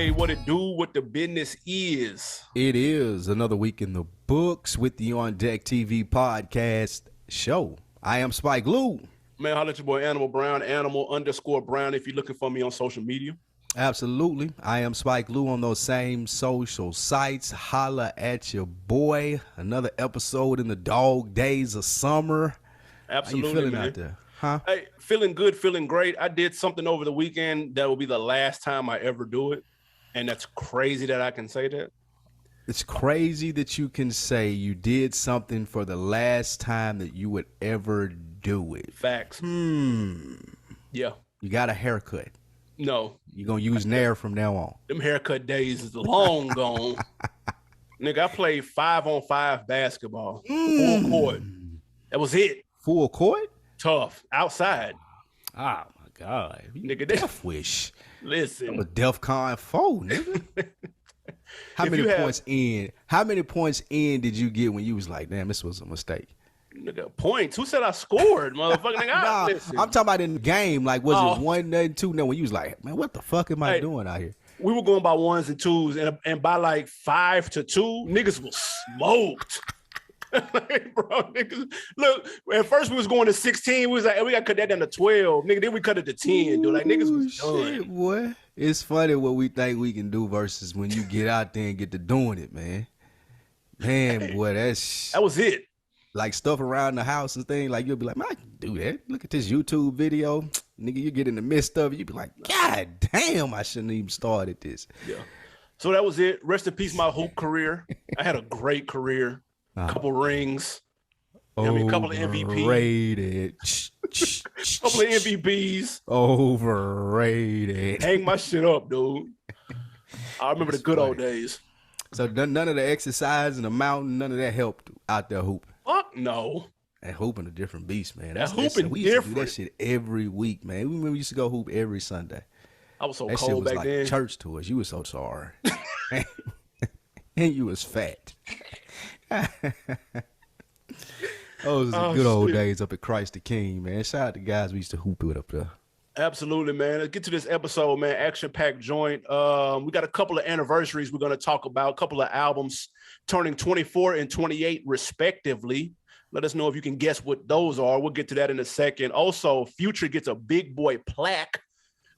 Hey, what it do, what the business is. It is another week in the books with the On Deck TV podcast show. I am Spike Lou. Man, holla at your boy Animal Brown, Animal_Brown if you're looking for me on social media. Absolutely. I am Spike Lou on those same social sites. Holla at your boy. Another episode in the dog days of summer. Absolutely, How you feeling man. out there? Huh? Hey, feeling good, feeling great. I did something over the weekend that will be the last time I ever do it. And that's crazy that I can say that. It's crazy that you can say you did something for the last time that you would ever do it. Facts. Yeah. You got a haircut. No. You're going to use Nair from now on. Them haircut days is long gone. Nigga, I played 5-on-5 basketball. Full court. That was it. Full court? Tough. Outside. Oh, my God. Nigga, Death Wish. Listen. I'm a DEFCON 4, nigga. How many points in did you get when you was like, damn, this was a mistake? Nigga, points. Who said I scored, motherfucker? Nigga, listen. I'm talking about in the game. Like, was it 1-0, 2-0? When you was like, man, what the fuck am I doing out here? We were going by 1s and 2s, and by like 5-2, niggas was smoked. Like, bro, niggas, look, at first we was going to 16. We was like, hey, we got to cut that down to 12. Nigga, then we cut it to 10, dude. Like, niggas was done. Shit, boy. It's funny what we think we can do versus when you get out there and get to doing it, man. Man, boy, that was it. Like stuff around the house and things, like you'll be like, man, I can do that. Look at this YouTube video. Nigga, you get in the midst of it, you be like, God damn, I shouldn't even started this. Yeah. So that was it. Rest in peace, my hoop career. I had a great career. Couple rings. A couple of MVPs. Overrated. Couple of MVPs. Overrated. Hang my shit up, dude. I remember the good old days. So none of the exercise in the mountain, none of that helped out there hooping. Fuck no. That hooping a different beast, man. That hooping we used different. to do that shit every week, man. We remember we used to go hoop every Sunday. I was so that cold shit was back like then. Church to us. You were so sorry. And you was fat. Those are the good old days up at Christ the King, man. Shout out to guys we used to hoop with up there. Absolutely, man. Let's get to this episode, man. Action-packed joint. We got a couple of anniversaries we're going to talk about, a couple of albums turning 24 and 28 respectively. Let us know if you can guess what those are. We'll get to that in a second. Also, Future gets a big boy plaque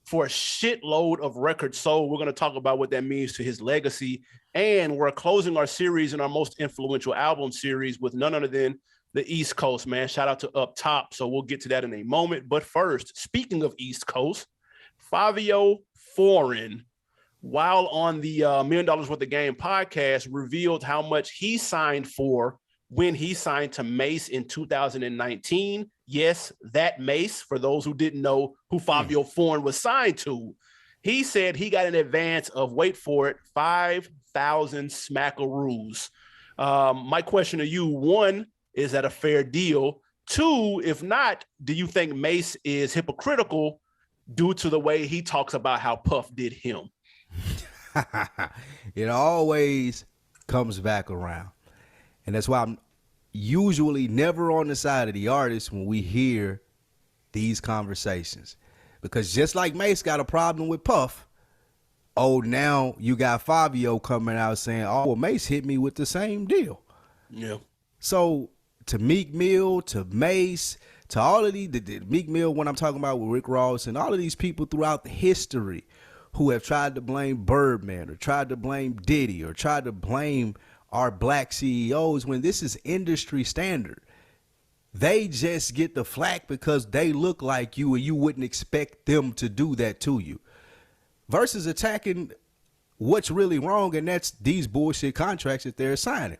for a shitload of records sold. We're going to talk about what that means to his legacy. And we're closing our series in our most influential album series with none other than the East Coast, man. Shout out to Up Top. So we'll get to that in a moment. But first, speaking of East Coast, Fivio Foreign, while on the $1 Million Worth of Game podcast, revealed how much he signed for when he signed to Mace in 2019. Yes, that Mace, for those who didn't know who Fivio Foreign was signed to. He said he got an advance of, wait for it, 5,000 smackaroos. My question to you, one, is that a fair deal? Two, if not, do you think Mace is hypocritical due to the way he talks about how Puff did him? It always comes back around. And that's why I'm usually never on the side of the artist when we hear these conversations. Because just like Mace got a problem with Puff, now you got Fivio coming out saying, oh, well, Mace hit me with the same deal. Yeah. So to Meek Mill, to Mace, to all of these, the Meek Mill, when I'm talking about with Rick Ross and all of these people throughout the history who have tried to blame Birdman or tried to blame Diddy or tried to blame our black CEOs when this is industry standard. They just get the flack because they look like you and you wouldn't expect them to do that to you. Versus attacking what's really wrong, and that's these bullshit contracts that they're signing.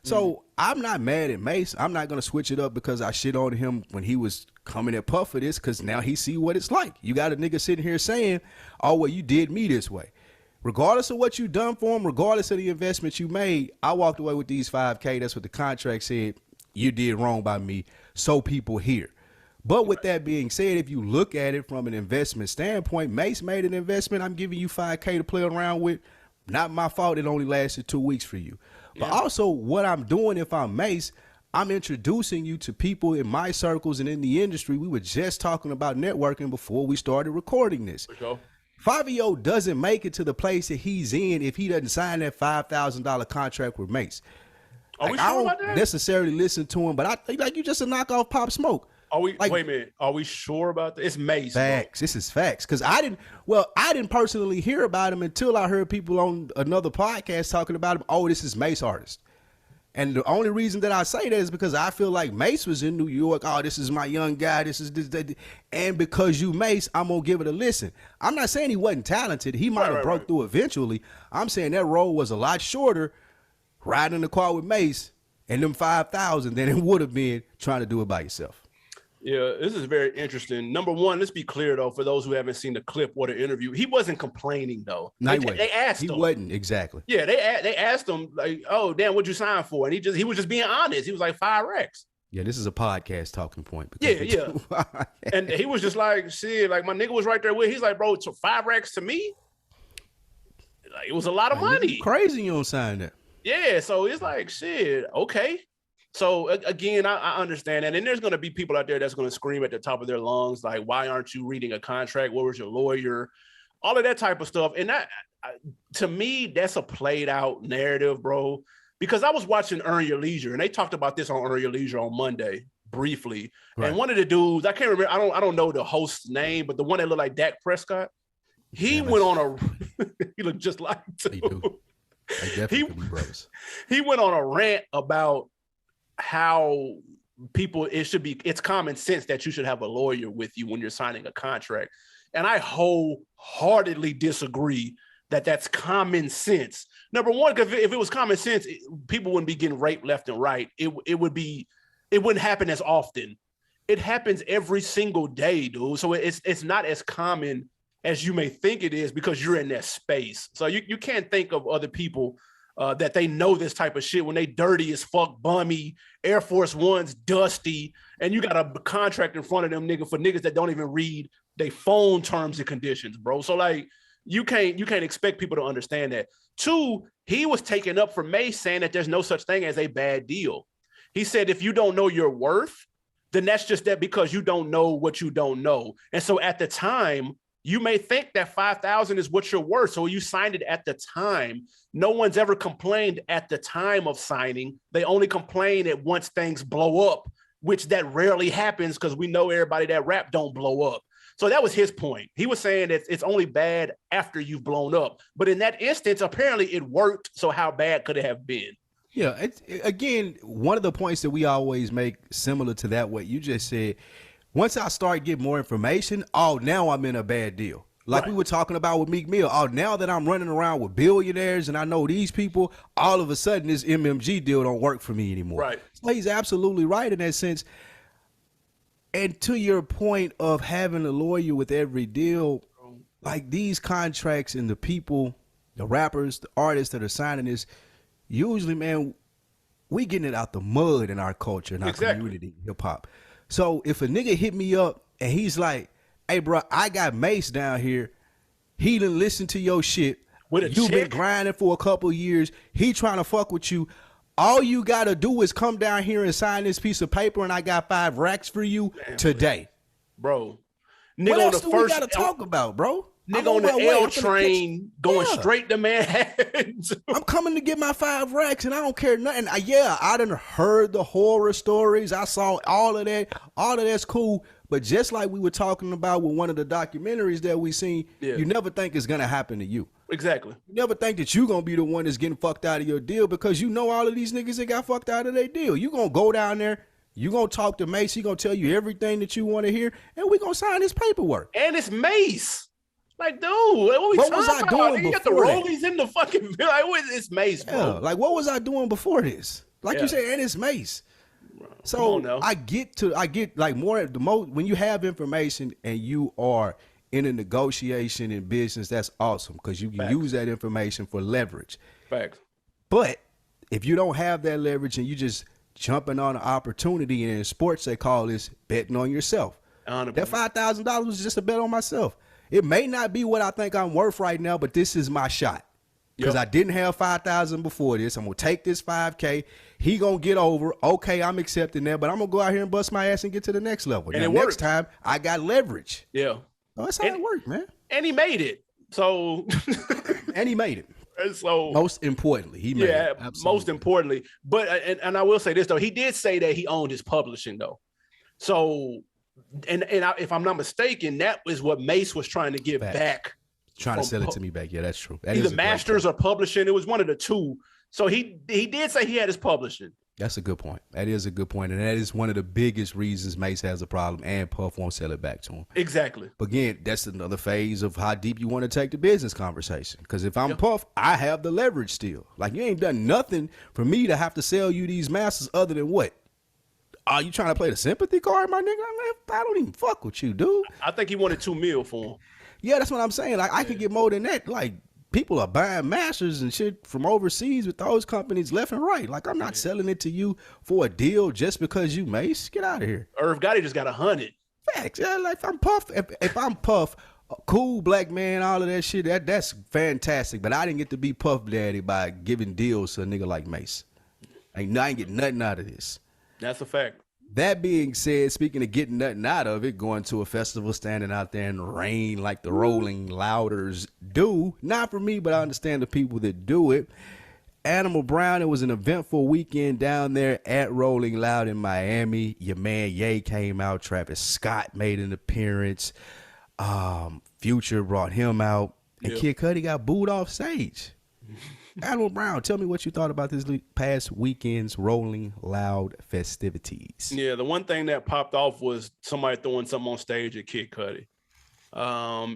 So I'm not mad at Mace. I'm not going to switch it up because I shit on him when he was coming at Puff for this, because now he see what it's like. You got a nigga sitting here saying, oh, well, you did me this way. Regardless of what you done for him, regardless of the investment you made, I walked away with these $5K. That's what the contract said. You did wrong by me. So people hear. But with that being said, if you look at it from an investment standpoint, Mace made an investment. I'm giving you $5K to play around with. Not my fault. It only lasted 2 weeks for you. But also what I'm doing if I'm Mace, I'm introducing you to people in my circles and in the industry. We were just talking about networking before we started recording this. For sure. Fivio doesn't make it to the place that he's in if he doesn't sign that $5,000 contract with Mace. Are we sure about that? I don't necessarily listen to him, but I think like you just a knockoff Pop Smoke. Are we? Like, wait a minute. Are we sure about that? It's Mace. Facts. Bro. This is facts. Because I didn't personally hear about him until I heard people on another podcast talking about him. Oh, this is Mace artist. And the only reason that I say that is because I feel like Mace was in New York. Oh, this is my young guy. This is this. That. And because you Mace, I'm going to give it a listen. I'm not saying he wasn't talented. He might have broke through eventually. I'm saying that road was a lot shorter riding in the car with Mace and them 5,000 than it would have been trying to do it by yourself. Yeah, this is very interesting. Number one, let's be clear, though, for those who haven't seen the clip or the interview, he wasn't complaining, though. No, they asked him. He wasn't, exactly. Yeah, they asked him, like, oh, damn, what'd you sign for? And he was just being honest. He was like, 5 racks. Yeah, this is a podcast talking point. Yeah. And he was just like, shit, like, my nigga was right there with. He's like, bro, 5 racks to me? Like, it was a lot of money. Crazy you don't sign that. Yeah, so it's like, shit, okay. So again, I understand that. And there's going to be people out there that's going to scream at the top of their lungs, like, why aren't you reading a contract? Where was your lawyer? All of that type of stuff. And that, to me, that's a played out narrative, bro, because I was watching Earn Your Leisure and they talked about this on Earn Your Leisure on Monday briefly. Right. And one of the dudes, I can't remember, I don't know the host's name, but the one that looked like Dak Prescott, he went on a, he looked just like him too. He went on a rant about how people, it's common sense that you should have a lawyer with you when you're signing a contract. And I wholeheartedly disagree that that's common sense. Number one, because if it was common sense, people wouldn't be getting raped left and right. It wouldn't happen as often. It happens every single day, dude. So it's not as common as you may think it is because you're in that space. So you can't think of other people that they know this type of shit when they dirty as fuck, bummy, Air Force Ones, dusty, and you got a contract in front of them for niggas that don't even read they phone terms and conditions, bro. So like you can't expect people to understand that. 2, he was taken up for Mace saying that there's no such thing as a bad deal. He said if you don't know your worth, then that's just that because you don't know what you don't know. And so at the time, you may think that 5,000 is what you're worth. So you signed it at the time. No one's ever complained at the time of signing. They only complain at once things blow up, which that rarely happens because we know everybody that rap don't blow up. So that was his point. He was saying that it's only bad after you've blown up. But in that instance, apparently it worked. So how bad could it have been? Yeah. Again, one of the points that we always make similar to that, what you just said, once I start getting more information, oh, now I'm in a bad deal. Like we were talking about with Meek Mill. Oh, now that I'm running around with billionaires and I know these people, all of a sudden this MMG deal don't work for me anymore. Right. So he's absolutely right in that sense. And to your point of having a lawyer with every deal, like these contracts and the people, the rappers, the artists that are signing this, usually, man, we getting it out the mud in our culture, in our community, hip hop. So if a nigga hit me up and he's like, hey, bro, I got Mace down here. He done listen to your shit. You've been grinding for a couple of years. He trying to fuck with you. All you got to do is come down here and sign this piece of paper and I got 5 racks for you today. Bro. Nigga, what else do we got to talk about, bro? Nigga on the L train going straight to Manhattan. I'm coming to get my 5 racks and I don't care nothing. I done heard the horror stories. I saw all of that. All of that's cool. But just like we were talking about with one of the documentaries that we seen, you never think it's going to happen to you. Exactly. You never think that you going to be the one that's getting fucked out of your deal because you know all of these niggas that got fucked out of their deal. You going to go down there. You going to talk to Mace. He going to tell you everything that you want to hear. And we going to sign his paperwork. And it's Mace. Like, dude, what was I doing before? You got the rollies in the fucking, like, it's Mace, bro. Yeah, like, what was I doing before this? Like you said, and it's Mace. So I get like more the most when you have information and you are in a negotiation in business, that's awesome because you can use that information for leverage. Facts. But if you don't have that leverage and you just jumping on an opportunity, and in sports they call this betting on yourself. That $5,000 was just a bet on myself. It may not be what I think I'm worth right now, but this is my shot. Because I didn't have 5,000 before this. I'm going to take this 5K. He going to get over. Okay, I'm accepting that, but I'm going to go out here and bust my ass and get to the next level. And next time, I got leverage. Yeah. Oh, that's how it worked, man. And he made it. So, and he made it. So most importantly, he made it. Absolutely. Most importantly. But and I will say this though, he did say that he owned his publishing though. So, if I'm not mistaken, that was what Mace was trying to get back. Trying to sell it to me back. Yeah, that's true. That either masters or publishing. It was one of the two. So he did say he had his publishing. That's a good point. That is a good point. And that is one of the biggest reasons Mace has a problem and Puff won't sell it back to him. Exactly. But again, that's another phase of how deep you want to take the business conversation. Because if I'm Puff, I have the leverage still. Like, you ain't done nothing for me to have to sell you these masters other than what? Are you trying to play the sympathy card, my nigga? I don't even fuck with you, dude. I think he wanted $2 million for him. Yeah, that's what I'm saying. Like, I could get more than that. Like, people are buying masters and shit from overseas with those companies left and right. Like, I'm not selling it to you for a deal just because you Mace. Get out of here. Irv Gotti just got 100. Facts. Yeah, like if I'm Puff, if I'm Puff, cool black man, all of that shit, that's fantastic. But I didn't get to be Puff Daddy by giving deals to a nigga like Mace. I ain't getting nothing out of this. That's a fact. That being said, speaking of getting nothing out of it, going to a festival, standing out there in the rain like the Rolling Louders do. Not for me, but I understand the people that do it. Animal Brown, it was an eventful weekend down there at Rolling Loud in Miami. Your man Ye came out. Travis Scott made an appearance. Future brought him out. And Kid Cudi got booed off stage. Animal Brown, tell me what you thought about this past weekend's Rolling Loud festivities. Yeah, the one thing that popped off was somebody throwing something on stage at Kid Cudi.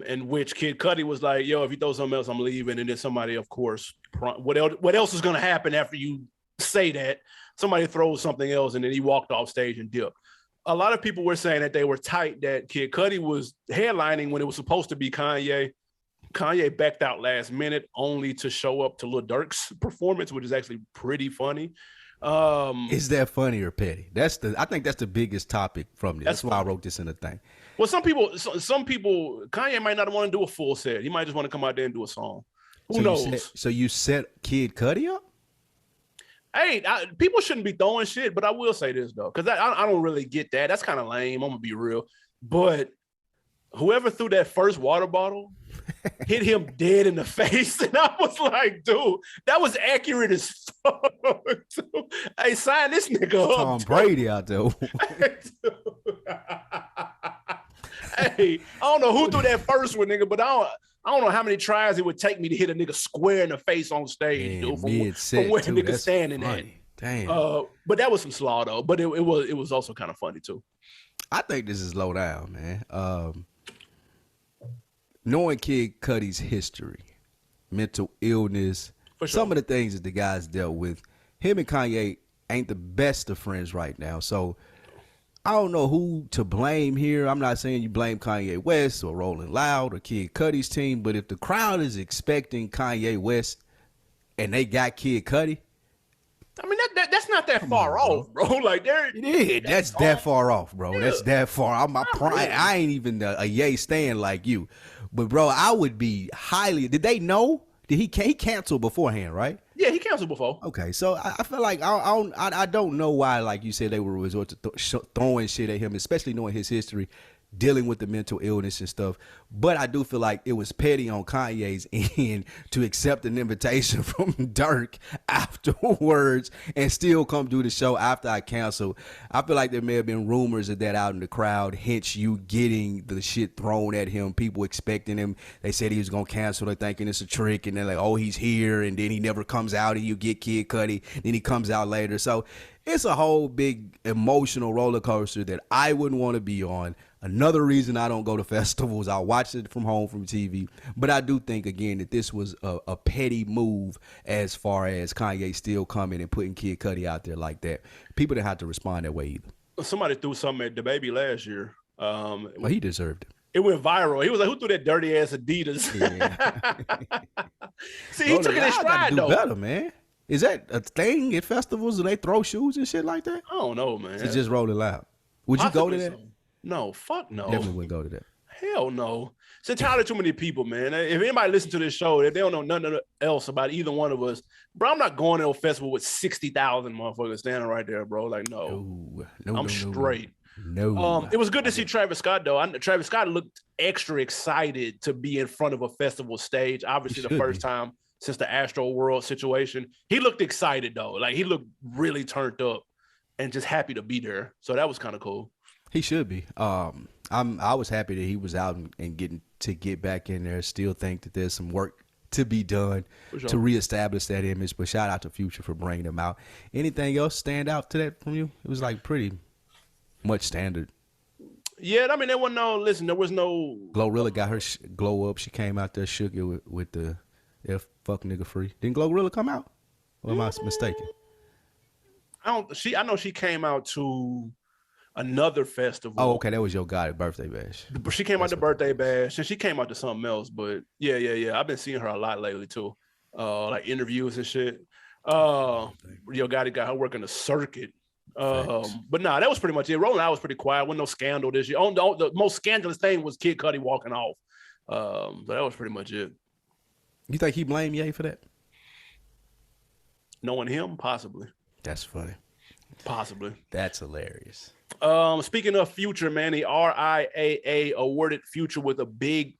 In which Kid Cudi was like, yo, if you throw something else, I'm leaving. And then somebody, of course, what else is going to happen after you say that? Somebody throws something else, and then he walked off stage and dipped. A lot of people were saying that they were tight, that Kid Cudi was headlining when it was supposed to be Kanye. Kanye backed out last minute only to show up to Lil Durk's performance, which is actually pretty funny. Is that funny or petty? I think that's the biggest topic from this. That's why I wrote this in the thing. Well, some people, Kanye might not want to do a full set. He might just want to come out there and do a song. Who knows? So you set Kid Cudi up? Hey, people shouldn't be throwing shit, but I will say this though, because I don't really get that. That's kind of lame. I'm gonna be real, but whoever threw that first water bottle hit him dead in the face. And I was like, dude, that was accurate as fuck. Hey, sign this nigga up. Tom Brady out there. Hey, I don't know who threw that first one, nigga, but I don't know how many tries it would take me to hit a nigga square in the face on stage, dude, from where a nigga standing at. Damn. But that was some slaw though. But it was also kind of funny too. I think this is low down, man. Knowing Kid Cudi's history, mental illness, some of the things that the guys dealt with, him and Kanye ain't the best of friends right now. So I don't know who to blame here. I'm not saying you blame Kanye West or Rolling Loud or Kid Cudi's team, but if the crowd is expecting Kanye West and they got Kid Cudi, I mean, that's not that far off, bro. Like, that's that far off, bro. Yeah. That's that far. I ain't even a Ye stan like you. But, bro, I would be highly... Did they know? He canceled beforehand, right? Yeah, he canceled before. Okay, so I feel like I don't know why, like you said, they were resort to throwing shit at him, especially knowing his history, dealing with the mental illness and stuff. But I do feel like it was petty on Kanye's end to accept an invitation from Durk afterwards and still come do the show after I canceled. I feel like there may have been rumors of that out in the crowd, hence you getting the shit thrown at him, people expecting him. They said he was going to cancel. They're thinking it's a trick, and they're like, oh, he's here, and then he never comes out, and you get Kid Cudi, then he comes out later. So it's a whole big emotional roller coaster that I wouldn't want to be on. Another reason I don't go to festivals, I watch it from home from TV. But I do think, again, that this was a petty move as far as Kanye still coming and putting Kid Cudi out there like that. People didn't have to respond that way either. Somebody threw something at DaBaby last year. Well, he deserved it. It went viral. He was like, who threw that dirty ass Adidas? Yeah. See, he took it in stride, though. Better, man. Is that a thing at festivals? Do they throw shoes and shit like that? I don't know, man. It's just Rolling Loud. Would you go to that? No, fuck no. Definitely wouldn't go to that. Hell no. It's entirely too many people, man. If anybody listen to this show, if they don't know nothing else about either one of us, bro, I'm not going to a festival with 60,000 motherfuckers standing right there, bro. Like, no. I'm straight. No. It was good to see Travis Scott, though. Travis Scott looked extra excited to be in front of a festival stage. Obviously, the first time since the Astro World situation. He looked excited though. Like he looked really turned up and just happy to be there. So that was kind of cool. He should be. I was happy that he was out and get back in there. Still think that there's some work to be done to reestablish that image. But shout out to Future for bringing him out. Anything else stand out to that from you? It was like pretty much standard. Yeah, I mean, there was no. Glorilla got her glow up. She came out there, shook it with the F fuck nigga free. Didn't Glorilla come out? Or am I mistaken? I know she came out to another festival. Oh, okay, that was your guy birthday bash. She came out to birthday bash, and she came out to something else. But yeah. I've been seeing her a lot lately too, like interviews and shit. Yo Gotti got her working the circuit. But nah, that was pretty much it. Rolling Out was pretty quiet. Wasn't no scandal this year. The most scandalous thing was Kid Cudi walking off. So that was pretty much it. You think he blamed Ye for that? Knowing him, possibly. That's funny. Possibly. That's hilarious. Speaking of Future, man, the RIAA awarded Future with a big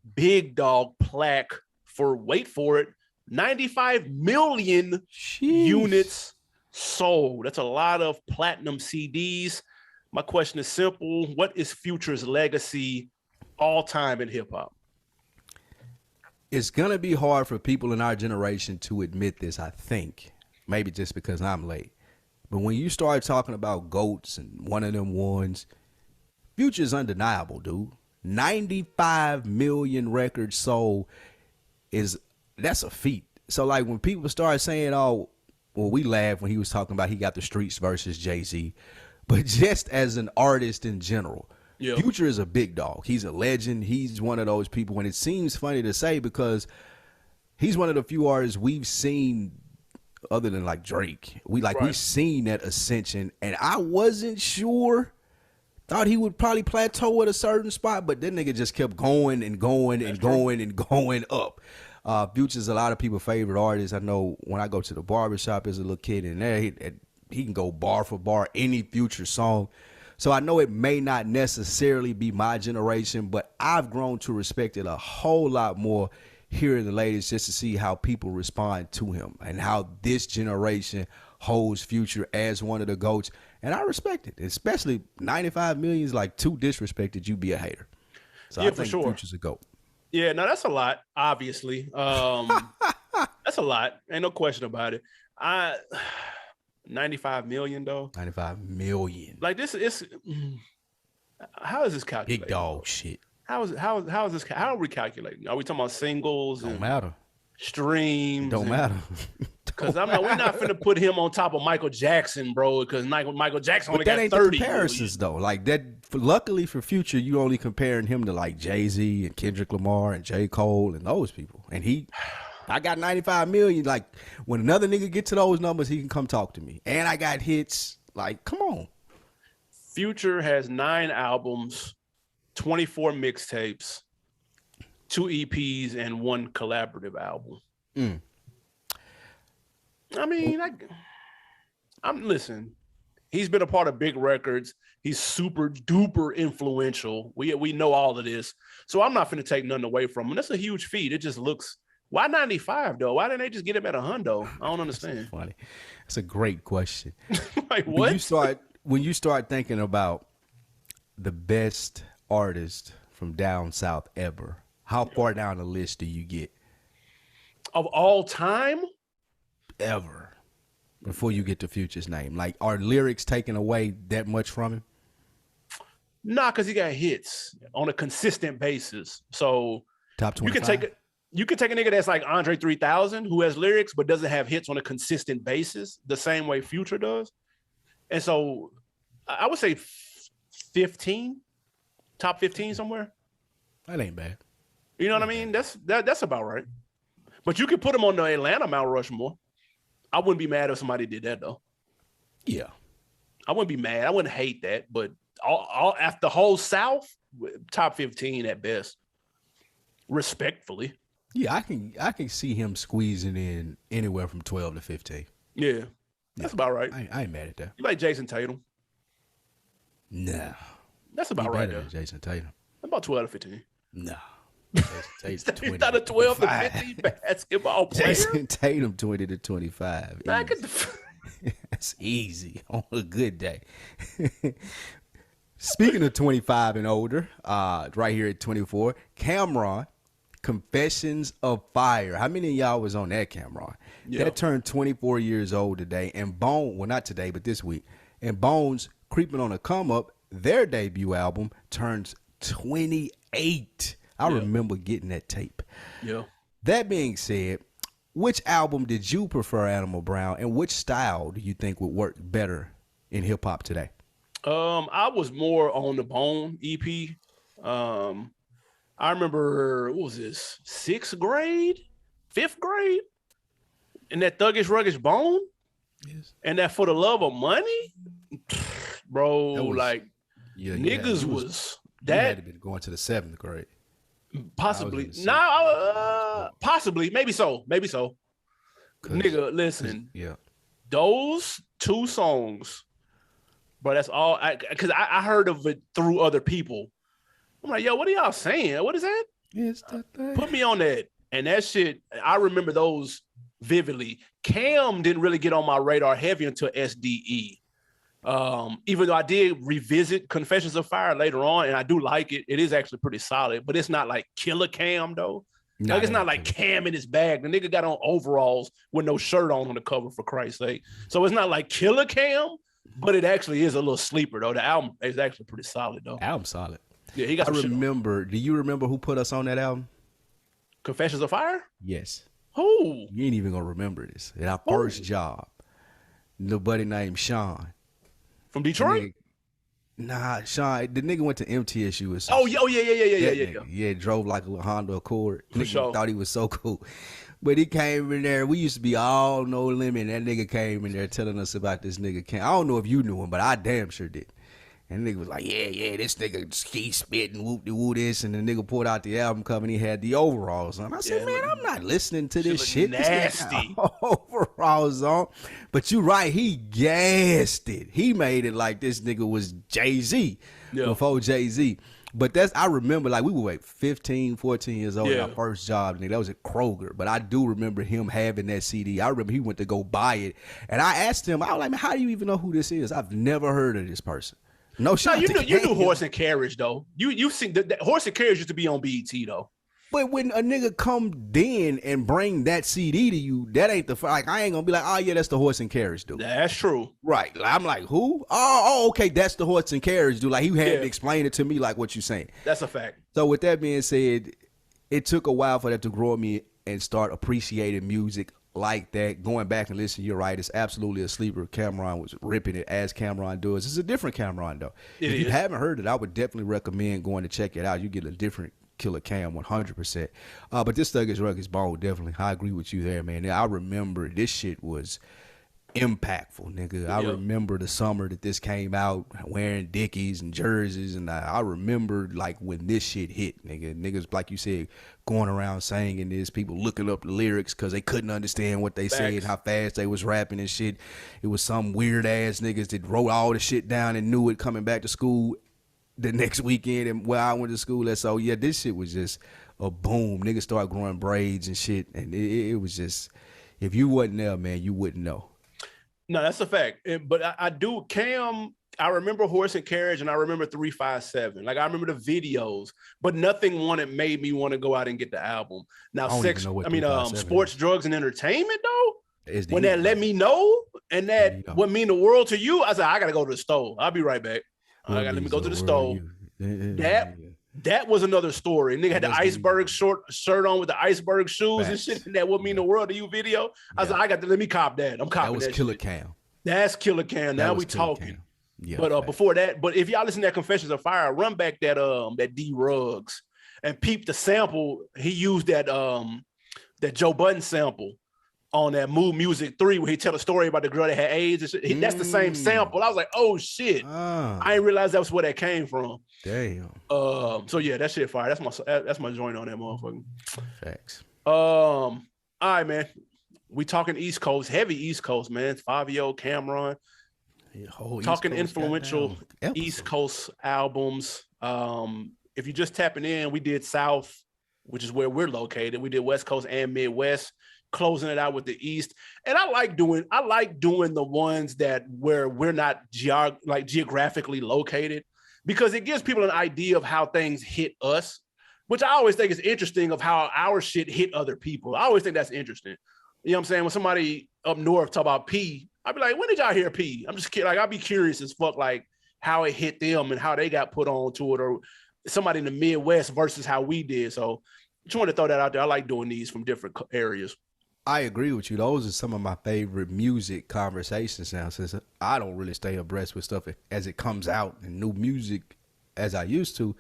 dog plaque for, wait for it, 95 million units sold. That's a lot of platinum CDs. My question is simple. What is Future's legacy all time in hip hop? It's going to be hard for people in our generation to admit this, I think. Maybe just because I'm late. But when you start talking about GOATs and one of them ones, Future's undeniable, dude. 95 million records sold that's a feat. So like when people start saying, oh, well, we laughed when he was talking about he got the streets versus Jay-Z. But just as an artist in general, Future is a big dog. He's a legend. He's one of those people, and it seems funny to say because he's one of the few artists we've seen other than like Drake. We've seen that ascension, and I wasn't sure. Thought he would probably plateau at a certain spot, but that nigga just kept going and going and going and going up. Future's a lot of people's favorite artist. I know when I go to the barbershop as a little kid in there, he can go bar for bar any Future song. So I know it may not necessarily be my generation, but I've grown to respect it a whole lot more here in the latest just to see how people respond to him and how this generation holds Future as one of the GOATs. And I respect it, especially 95 million is like too disrespected. You be a hater. So I think Future's a GOAT. Yeah, no, that's a lot, obviously. That's a lot. Ain't no question about it. 95 million though. 95 million. Like this is how is this calculated? Big dog shit. How is this? How are we calculating? Are we talking about singles? Don't matter. Streams. Don't matter. Because we're not finna put him on top of Michael Jackson, bro. Because Michael Jackson only got 30. That ain't the comparisons though. Like that. Luckily for Future, you only comparing him to like Jay-Z and Kendrick Lamar and J. Cole and those people. And I got 95 million. Like when another nigga get to those numbers, he can come talk to me. And I got hits. Like, come on. Future has 9 albums, 24 mixtapes, 2 EPs, and 1 collaborative album. I mean, listen. He's been a part of big records. He's super duper influential. We know all of this. So I'm not finna take nothing away from him. That's a huge feat. It just looks. Why 95 though? Why didn't they just get him at 100? I don't understand. That's funny. That's a great question. Like what? When you start thinking about the best artist from down south ever, how far down the list do you get? Of all time? Ever. Before you get to Future's name. Like, are lyrics taken away that much from him? Nah, because he got hits on a consistent basis. So top 25. You can take a nigga that's like Andre 3000 who has lyrics but doesn't have hits on a consistent basis the same way Future does. And so I would say 15, top 15 somewhere. That ain't bad. You know what I mean? That's about right. But you could put him on the Atlanta Mount Rushmore. I wouldn't be mad if somebody did that though. Yeah. I wouldn't be mad. I wouldn't hate that, but all after the whole South, top 15 at best. Respectfully. Yeah, I can see him squeezing in anywhere from 12 to 15. Yeah. That's about right. I ain't mad at that. You like Jason Tatum? Nah. That's about right there. Jason Tatum. About 12 to 15. No. He's not a 12 to 15 basketball player. Jason Tatum 20 to 25. That's easy on a good day. Speaking of 25 and older, right here at 24, Cameron, Confessions of Fire. How many of y'all was on that, Cameron? Yeah. That turned 24 years old today. And Bones, well, not today, but this week. And Bones, Creeping on a Come Up, their debut album turns 28. I remember getting that tape. Yeah. That being said, which album did you prefer, Animal Brown, and which style do you think would work better in hip hop today? I was more on the Bone EP. I remember, what was this? 6th grade, 5th grade, and that Thuggish Ruggish Bone, yes. And that For the Love of Money, bro. Niggas was that. You had to be going to the 7th grade. Possibly. Possibly. Maybe so. Nigga, listen. Those 2 songs, bro, that's all. Because I heard of it through other people. I'm like, yo, what are y'all saying? What is that? It's the thing. Put me on that. And that shit, I remember those vividly. Cam didn't really get on my radar heavy until SDE. Even though I did revisit Confessions of Fire later on, and I do like it. It is actually pretty solid, but it's not like Killer Cam though. Like it's not like Cam in his bag. The nigga got on overalls with no shirt on the cover, for Christ's sake. So it's not like Killer Cam, but it actually is a little sleeper though. The album is actually pretty solid though. Album solid. Yeah, he got. Do you remember who put us on that album? Confessions of Fire? Yes. Who? You ain't even gonna remember this. At our first job, nobody named Sean. From Detroit? Sean, the nigga went to MTSU or something. Oh, yeah. Yeah, drove like a little Honda Accord. For sure. Thought he was so cool. But he came in there. We used to be all no limit. That nigga came in there telling us about this nigga Cam. I don't know if you knew him, but I damn sure did. And the nigga was like, yeah, this nigga ski spitting, whoop-de-woo this. And the nigga pulled out the album cover and he had the overalls on. I said, man, I'm not listening to this shit. Nasty. Overalls on. But you right, he gassed it. He made it like this nigga was Jay-Z before Jay-Z. But I remember, like, we were like 15, 14 years old in our first job. Nigga, that was at Kroger. But I do remember him having that CD. I remember he went to go buy it. And I asked him, I was like, man, how do you even know who this is? I've never heard of this person. No, you knew Horse and Carriage though. You seen that Horse and Carriage used to be on BET though. But when a nigga come then and bring that CD to you, that ain't like I ain't gonna be like, oh yeah, that's the Horse and Carriage dude. That's true. Right. I'm like, who? Oh, okay, that's the Horse and Carriage dude. Like he had to explain it to me like what you saying. That's a fact. So with that being said, it took a while for that to grow on me and start appreciating music like that. Going back and listening, you're right. It's absolutely a sleeper. Cameron was ripping it as Cameron does. It's a different Cameron though. If you haven't heard it, I would definitely recommend going to check it out. You get a different Killer Cam 100%. But this Thuggish Ruggish Bone, definitely. I agree with you there, man. I remember this shit was impactful, nigga. I remember the summer that this came out, wearing Dickies and jerseys, and I remember like when this shit hit, nigga. Niggas, like you said, going around singing this, people looking up the lyrics because they couldn't understand what they said, how fast they was rapping and shit. It was some weird ass niggas that wrote all the shit down and knew it coming back to school the next weekend and where I went to school. So yeah, this shit was just a boom. Niggas started growing braids and shit, and it was just, if you wasn't there, man, you wouldn't know. No, that's a fact. But I do, Cam, I remember Horse and Carriage and I remember 357. Like I remember the videos, but nothing made me want to go out and get the album. Now, Sports, Drugs, and Entertainment though, when that Let Me Know and that What Mean the World to You, I said, I got to go to the store. I'll be right back. Let me go to the store. That was another story. Nigga had the iceberg shirt on with the iceberg shoes and shit. And that What Mean the World to You video. I was like, let me cop that. I'm copping that. That was Killer Cam. That's Killer Cam. Now we talking. Yeah, but before that, but if y'all listen to that Confessions of Fire, run back that D Ruggs and peep the sample. He used that Joe Budden sample on that Mood Music 3 where he tell a story about the girl that had AIDS and shit. That's the same sample. I was like, oh shit. I didn't realize that was where that came from. Damn. So yeah, that shit fire. That's my joint on that motherfucker. Facts. All right, man. We talking East Coast, heavy East Coast, man. Fivio, Cameron. Talking influential East Coast albums. if you're just tapping in, we did South, which is where we're located. We did West Coast and Midwest, closing it out with the East. And I like doing the ones that where we're not geographically located, because it gives people an idea of how things hit us, which I always think is interesting, of how our shit hit other people. I always think that's interesting. You know what I'm saying? When somebody up north talk about P, I'd be like, when did y'all hear P? I'm just kidding. Like, I'd be curious as fuck, like how it hit them and how they got put on to it, or somebody in the Midwest versus how we did. So just wanted to throw that out there. I like doing these from different areas. I agree with you. Those are some of my favorite music conversations now, since I don't really stay abreast with stuff as it comes out and new music as I used to.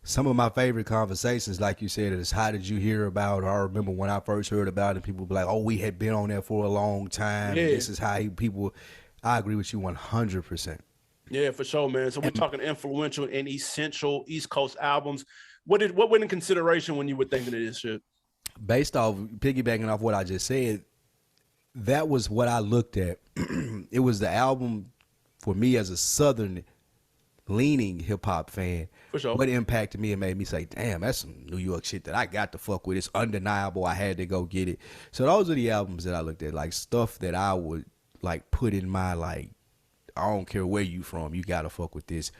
Some of my favorite conversations, like you said, is how did you hear about it? I remember when I first heard about it, people would be like, oh, we had been on there for a long time. Yeah. This is how people, I agree with you 100%. Yeah, for sure, man. So we're talking influential and essential East Coast albums. What went in consideration when you were thinking of this shit? Based off, piggybacking off what I just said, that was what I looked at. It was the album for me as a Southern leaning hip hop fan. For sure. What impacted me and made me say, damn, that's some New York shit that I got to fuck with. It's undeniable. I had to go get it. So those are the albums that I looked at, like stuff that I would like put in my, like, I don't care where you from, you gotta fuck with this.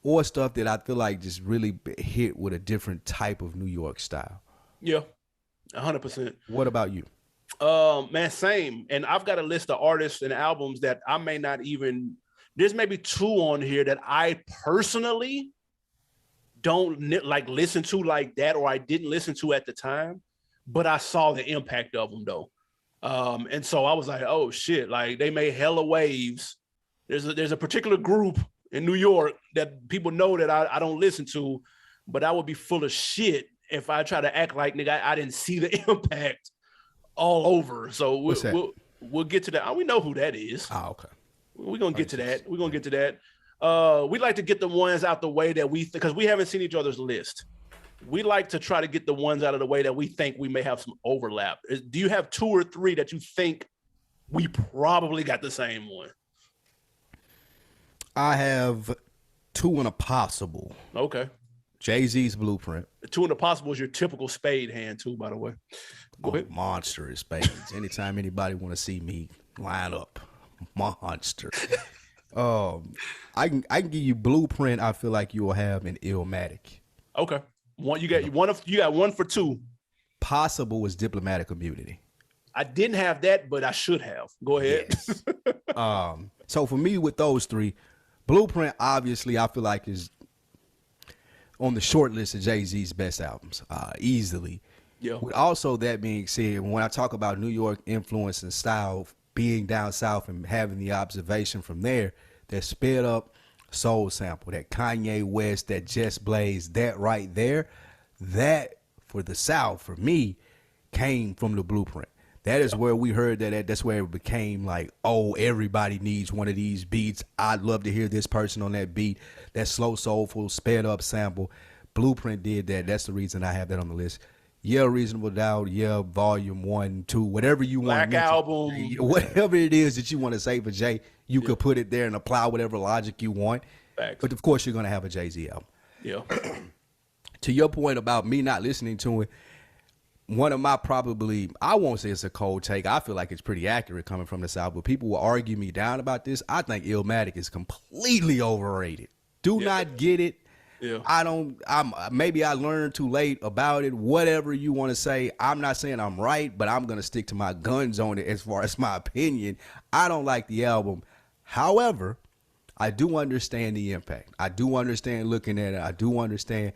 Or stuff that I feel like just really hit with a different type of New York style. Yeah, 100%. What about you? Man, same. And I've got a list of artists and albums that I may not even, there's maybe two on here that I personally don't like listen to like that, or I didn't listen to at the time, but I saw the impact of them though. And so I was like, oh shit, like they made hella waves. There's a particular group in New York that people know that I don't listen to, but I would be full of shit if I try to act like, nigga, I didn't see the impact all over. So we'll get to that. Oh, we know who that is. Oh, okay. We're going to get to that. We're going to get to that. We like to get the ones out the way that because we haven't seen each other's list. We like to try to get the ones out of the way that we think we may have some overlap. Do you have two or three that you think we probably got the same one? I have two and a possible. Okay. Jay-Z's Blueprint. Two and a possible is your typical spade hand too, by the way. Go ahead. Monster is spades. Anytime anybody want to see me line up, monster. I can give you Blueprint. I feel like you will have an Illmatic. Okay. You got one for two. Possible was Diplomatic Immunity. I didn't have that, but I should have. Go ahead. Yes. So for me, with those three, Blueprint obviously I feel like is on the short list of Jay-Z's best albums, easily. Yeah. With also that being said, when I talk about New York influence and style, being down south and having the observation from there, that sped up soul sample, that Kanye West, that Just Blaze, that right there, that for the South, for me, came from the Blueprint. That is where we heard that. That's where it became like, oh, everybody needs one of these beats. I'd love to hear this person on that beat. That slow, soulful, sped up sample. Blueprint did that. That's the reason I have that on the list. Yeah, Reasonable Doubt. Yeah, Volume 1, 2, whatever you want. Black Album. Whatever it is that you want to say for Jay, you could put it there and apply whatever logic you want. Facts. But of course, you're going to have a Jay-Z album. Yeah. To your point about me not listening to it, one of my I won't say it's a cold take. I feel like it's pretty accurate coming from the South, but people will argue me down about this. I think Illmatic is completely overrated. Do not get it. Yeah. Maybe I learned too late about it. Whatever you want to say. I'm not saying I'm right, but I'm going to stick to my guns on it as far as my opinion. I don't like the album. However, I do understand the impact. I do understand looking at it. I do understand,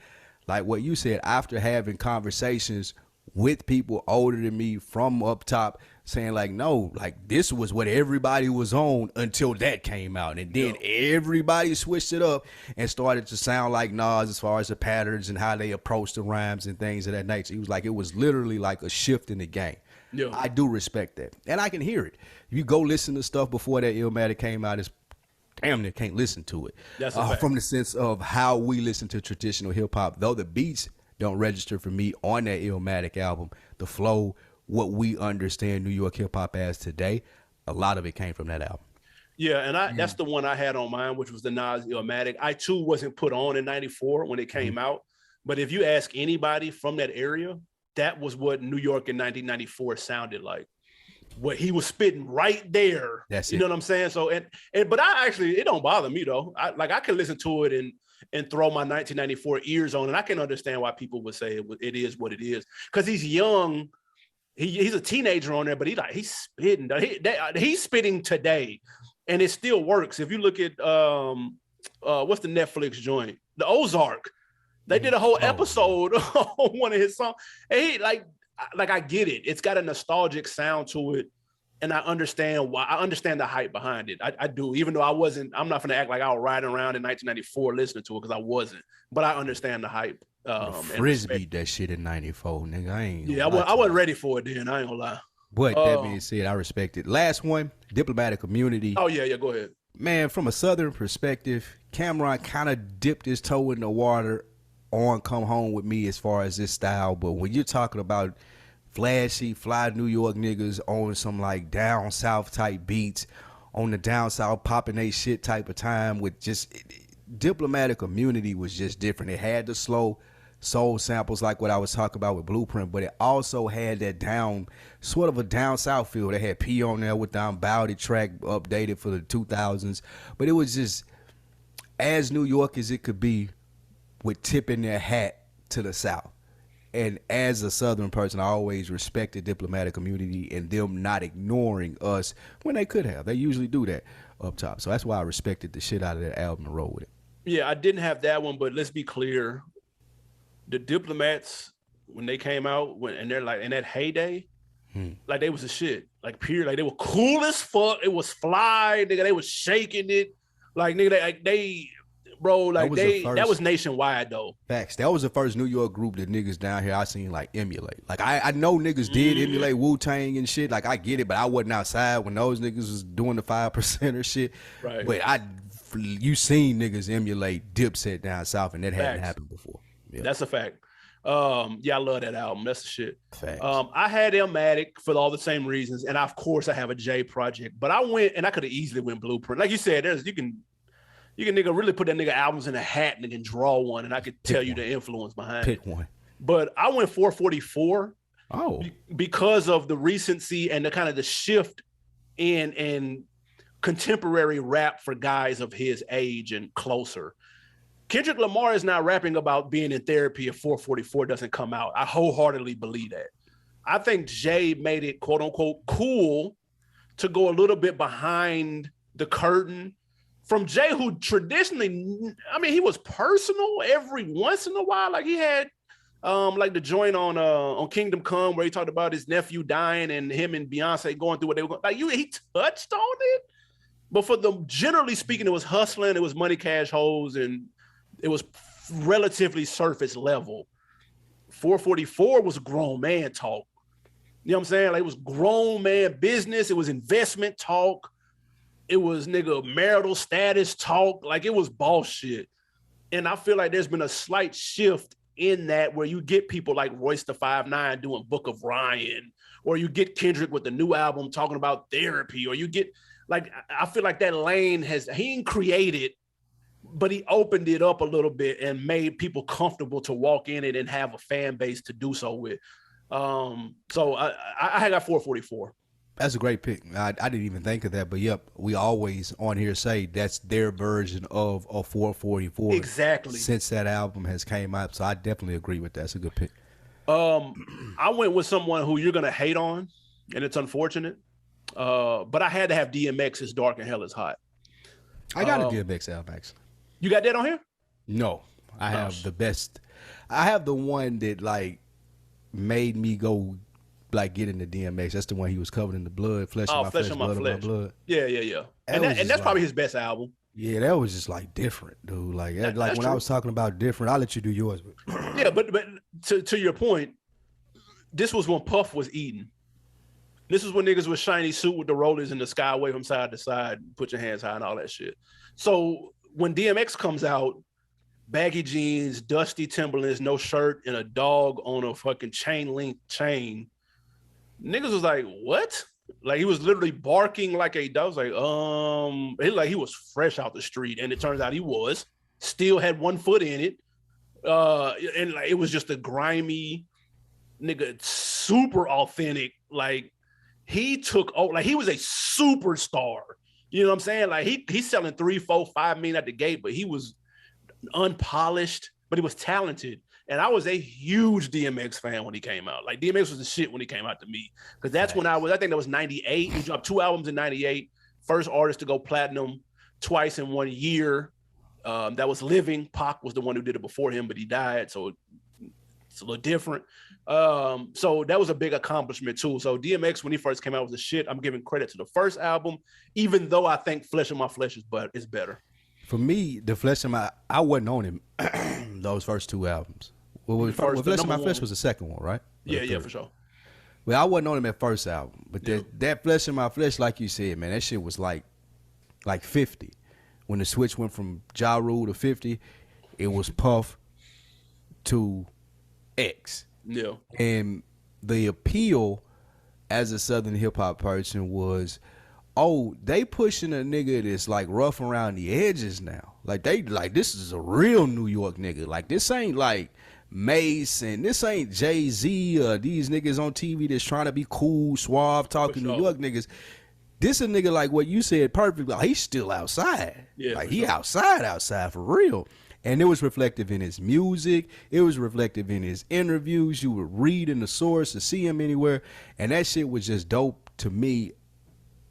like what you said, after having conversations with people older than me from up top, saying like, no, like this was what everybody was on until that came out. And then everybody switched it up and started to sound like Nas as far as the patterns and how they approach the rhymes and things of that nature. He was like, it was literally like a shift in the game. Yeah. I do respect that. And I can hear it. If you go listen to stuff before that Illmatic came out, it's damn near can't listen to it. That's from the sense of how we listen to traditional hip hop, though the beats don't register for me on that Illmatic album. The flow, what we understand New York hip hop as today, a lot of it came from that album. Yeah, and that's the one I had on mine, which was the Nas Illmatic. I too wasn't put on in '94 when it came out, But if you ask anybody from that area, that was what New York in 1994 sounded like. What he was spitting right there. That's you know what I'm saying? So but I actually, it don't bother me though. I can listen to it and throw my 1994 ears on, and I can understand why people would say it is what it is. Because he's young, he's a teenager on there, but he's spitting. He's spitting today, and it still works. If you look at what's the Netflix joint, The Ozark, they did a whole episode on one of his songs. And he like I get it. It's got a nostalgic sound to it. And I understand why. I understand the hype behind it. I do, even though I'm not going to act like I was riding around in 1994 listening to it, because I wasn't. But I understand the hype. Frisbee that shit in 94, nigga. I wasn't ready for it then. I ain't gonna lie. But that being said, I respect it. Last one, diplomatic immunity. Oh, yeah, go ahead. Man, from a Southern perspective, Cameron kind of dipped his toe in the water on Come Home With Me as far as this style. But when you're talking about flashy, fly New York niggas on some like down south type beats, on the down south popping they shit type of time with just diplomatic immunity was just different. It had the slow soul samples like what I was talking about with Blueprint, but it also had that sort of a down south feel. They had P on there with the Bowdy track updated for the 2000s, but it was just as New York as it could be with tipping their hat to the South. And as a Southern person, I always respected diplomatic immunity and them not ignoring us when they could have. They usually do that up top. So that's why I respected the shit out of that album and roll with it. Yeah, I didn't have that one, but let's be clear. The Diplomats, when they came out, and they're like in that heyday, like they was a shit. Like pure, like they were cool as fuck. It was fly, nigga. They was shaking it. Like nigga, that was nationwide though. Facts. That was the first New York group that niggas down here I seen like emulate. Like I know niggas did emulate Wu-Tang and shit. Like I get it, but I wasn't outside when those niggas was doing the 5% or shit. Right. But you seen niggas emulate Dipset down south, and that hadn't happened before. Yeah. That's a fact. I love that album. That's the shit. Facts. I had Illmatic for all the same reasons, and of course I have a J project. But I went, and I could have easily went Blueprint. Like you said, you can nigga really put that nigga albums in a hat and then draw one, and I could tell you the influence behind Pick it. one. But I went 444. Oh. Because of the recency and the kind of the shift in contemporary rap for guys of his age and closer. Kendrick Lamar is not rapping about being in therapy if 444 doesn't come out. I wholeheartedly believe that. I think Jay made it, quote unquote, cool to go a little bit behind the curtain from Jay, who traditionally, I mean, he was personal every once in a while. Like he had like the joint on Kingdom Come where he talked about his nephew dying and him and Beyonce going through what they were going. Like he touched on it, but for them, generally speaking, it was hustling, it was money, cash, hoes, and it was relatively surface level. 444 was grown man talk. You know what I'm saying? Like it was grown man business. It was investment talk. It was nigga marital status talk. Like it was boss shit. And I feel like there's been a slight shift in that where you get people like Royce the 5'9" doing Book of Ryan, or you get Kendrick with the new album talking about therapy, or you get like, I feel like that lane he ain't created, but he opened it up a little bit and made people comfortable to walk in it and have a fan base to do so with. So I got 444. That's a great pick. I didn't even think of that, but yep, we always on here say that's their version of a 444. Exactly. Since that album has came out, so I definitely agree with that. That's a good pick. I went with someone who you're gonna hate on, and it's unfortunate. But I had to have DMX's Dark and Hell Is Hot. I got a DMX album actually. You got that on here? No, I have the best. I have the one that like made me go like get into DMX. That's the one he was covered in the blood, flesh of my flesh, blood of my blood. Yeah. And that's probably his best album. Yeah, that was just like different, dude. Like when true. I was talking about different, I'll let you do yours. Yeah, but to your point, this was when Puff was eating. This is when niggas with shiny suit with the rollers in the sky, wave from side to side, put your hands high and all that shit. So when DMX comes out, baggy jeans, dusty Timberlands, no shirt, and a dog on a fucking chain link chain, niggas was like, what? Like he was literally barking like a dog. I was like, he was fresh out the street, and it turns out he was. Still had one foot in it. And like it was just a grimy nigga, super authentic. Like he took like he was a superstar. You know what I'm saying? Like he's selling 3, 4, 5 million at the gate, but he was unpolished, but he was talented. And I was a huge DMX fan when he came out. Like DMX was the shit when he came out to me. Because that's when I think that was 98. He dropped 2 albums in 98. First artist to go platinum twice in 1 year. That was Living. Pac was the one who did it before him, but he died. So it's a little different. So that was a big accomplishment too. So DMX, when he first came out, was the shit. I'm giving credit to the first album, even though I think Flesh of My Flesh is better. For me, the Flesh of My, I wasn't on him those first 2 albums. Well, Flesh of My Flesh was the second one, right? Yeah, for sure. Well, I wasn't on him at first album, but that Flesh of My Flesh, like you said, man, that shit was like 50. When the switch went from Ja Rule to 50, it was Puff to X. Yeah. And the appeal as a Southern hip hop person was, they pushing a nigga that's like rough around the edges now. Like this is a real New York nigga. Like this ain't like Mace and this ain't Jay-Z or these niggas on TV that's trying to be cool, suave, talking New York niggas. This a nigga like what you said perfectly. Like, he's still outside. Yeah, like he outside for real. And it was reflective in his music. It was reflective in his interviews. You would read in the source to see him anywhere. And that shit was just dope to me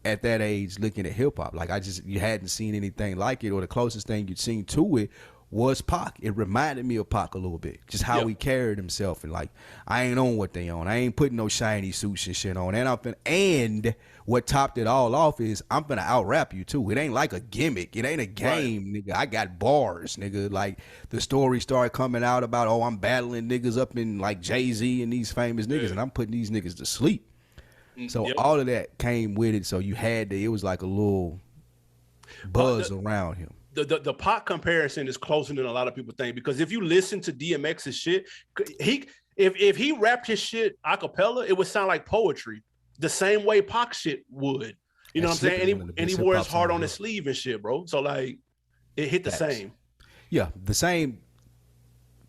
at that age looking at hip hop. Like you hadn't seen anything like it, or the closest thing you'd seen to it was Pac. It reminded me of Pac a little bit. Just how he carried himself, and like, I ain't on what they on. I ain't putting no shiny suits and shit on. And what topped it all off is I'm finna out rap you too. It ain't like a gimmick. It ain't a game, nigga. I got bars, nigga. Like the story started coming out about, I'm battling niggas up in like Jay-Z and these famous niggas, and I'm putting these niggas to sleep. So all of that came with it. So you had to, it was like a little buzz around him. The Pac comparison is closer than a lot of people think, because if you listen to DMX's shit, if he rapped his shit a cappella, it would sound like poetry, the same way Pac shit would. You know what I'm saying? And he wore his heart on his sleeve and shit, bro. So like, it hit the same. Yeah, the same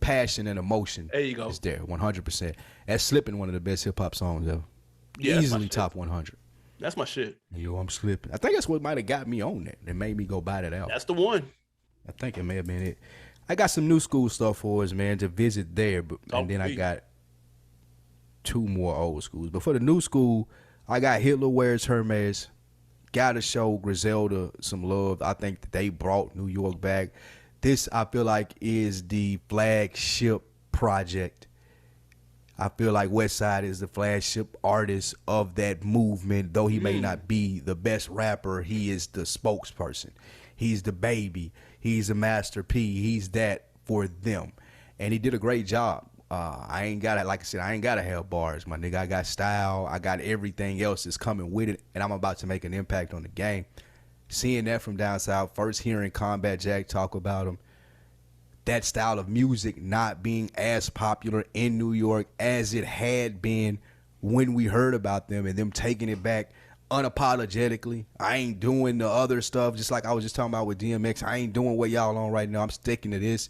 passion and emotion. There you go. Is there 100%. That's Slipping, one of the best hip hop songs ever. Yeah, easily top 100. That's my shit. Yo, I'm slipping. I think that's what might have got me on that. That made me go buy that album. That's the one. I think it may have been it. I got some new school stuff for us, man, to visit there. And then I got 2 more old schools. But for the new school, I got Hitler Wears Hermes. Got to show Griselda some love. I think that they brought New York back. This, I feel like, is the flagship project. I feel like Westside is the flagship artist of that movement. Though he may not be the best rapper, he is the spokesperson. He's the baby. He's a Master P. He's that for them. And he did a great job. I ain't got to, like I said, I ain't got to have bars, my nigga. I got style. I got everything else that's coming with it. And I'm about to make an impact on the game. Seeing that from down south, first hearing Combat Jack talk about him, that style of music not being as popular in New York as it had been when we heard about them, and them taking it back unapologetically. I ain't doing the other stuff, just like I was just talking about with DMX. I ain't doing what y'all on right now. I'm sticking to this.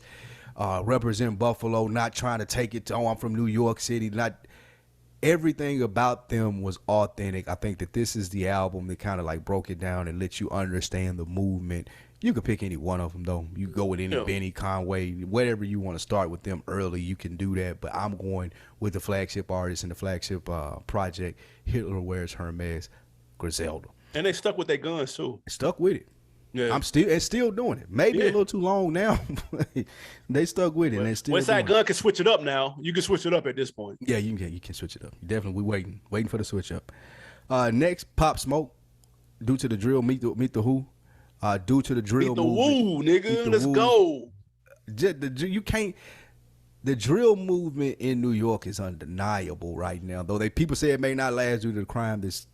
Represent Buffalo, not trying to take it to, I'm from New York City. Not everything about them was authentic. I think that this is the album that kind of like broke it down and let you understand the movement. You could pick any one of them, though. You go with any Benny, Conway, whatever you want to start with them early, you can do that. But I'm going with the flagship artist and the flagship project, Hitler Wears Hermes, Griselda. And they stuck with their guns, too. Stuck with it. Yeah. I'm still doing it. Maybe a little too long now. They stuck with it. And they still Westside Gun can switch it up now. You can switch it up at this point. Yeah, you can switch it up. You definitely waiting for the switch up. Next, Pop Smoke, due to the drill, meet the Who. Due to the drill movement. Meet the Woo, nigga. Let's go. You can't. The drill movement in New York is undeniable right now. Though people say it may not last due to the crime that's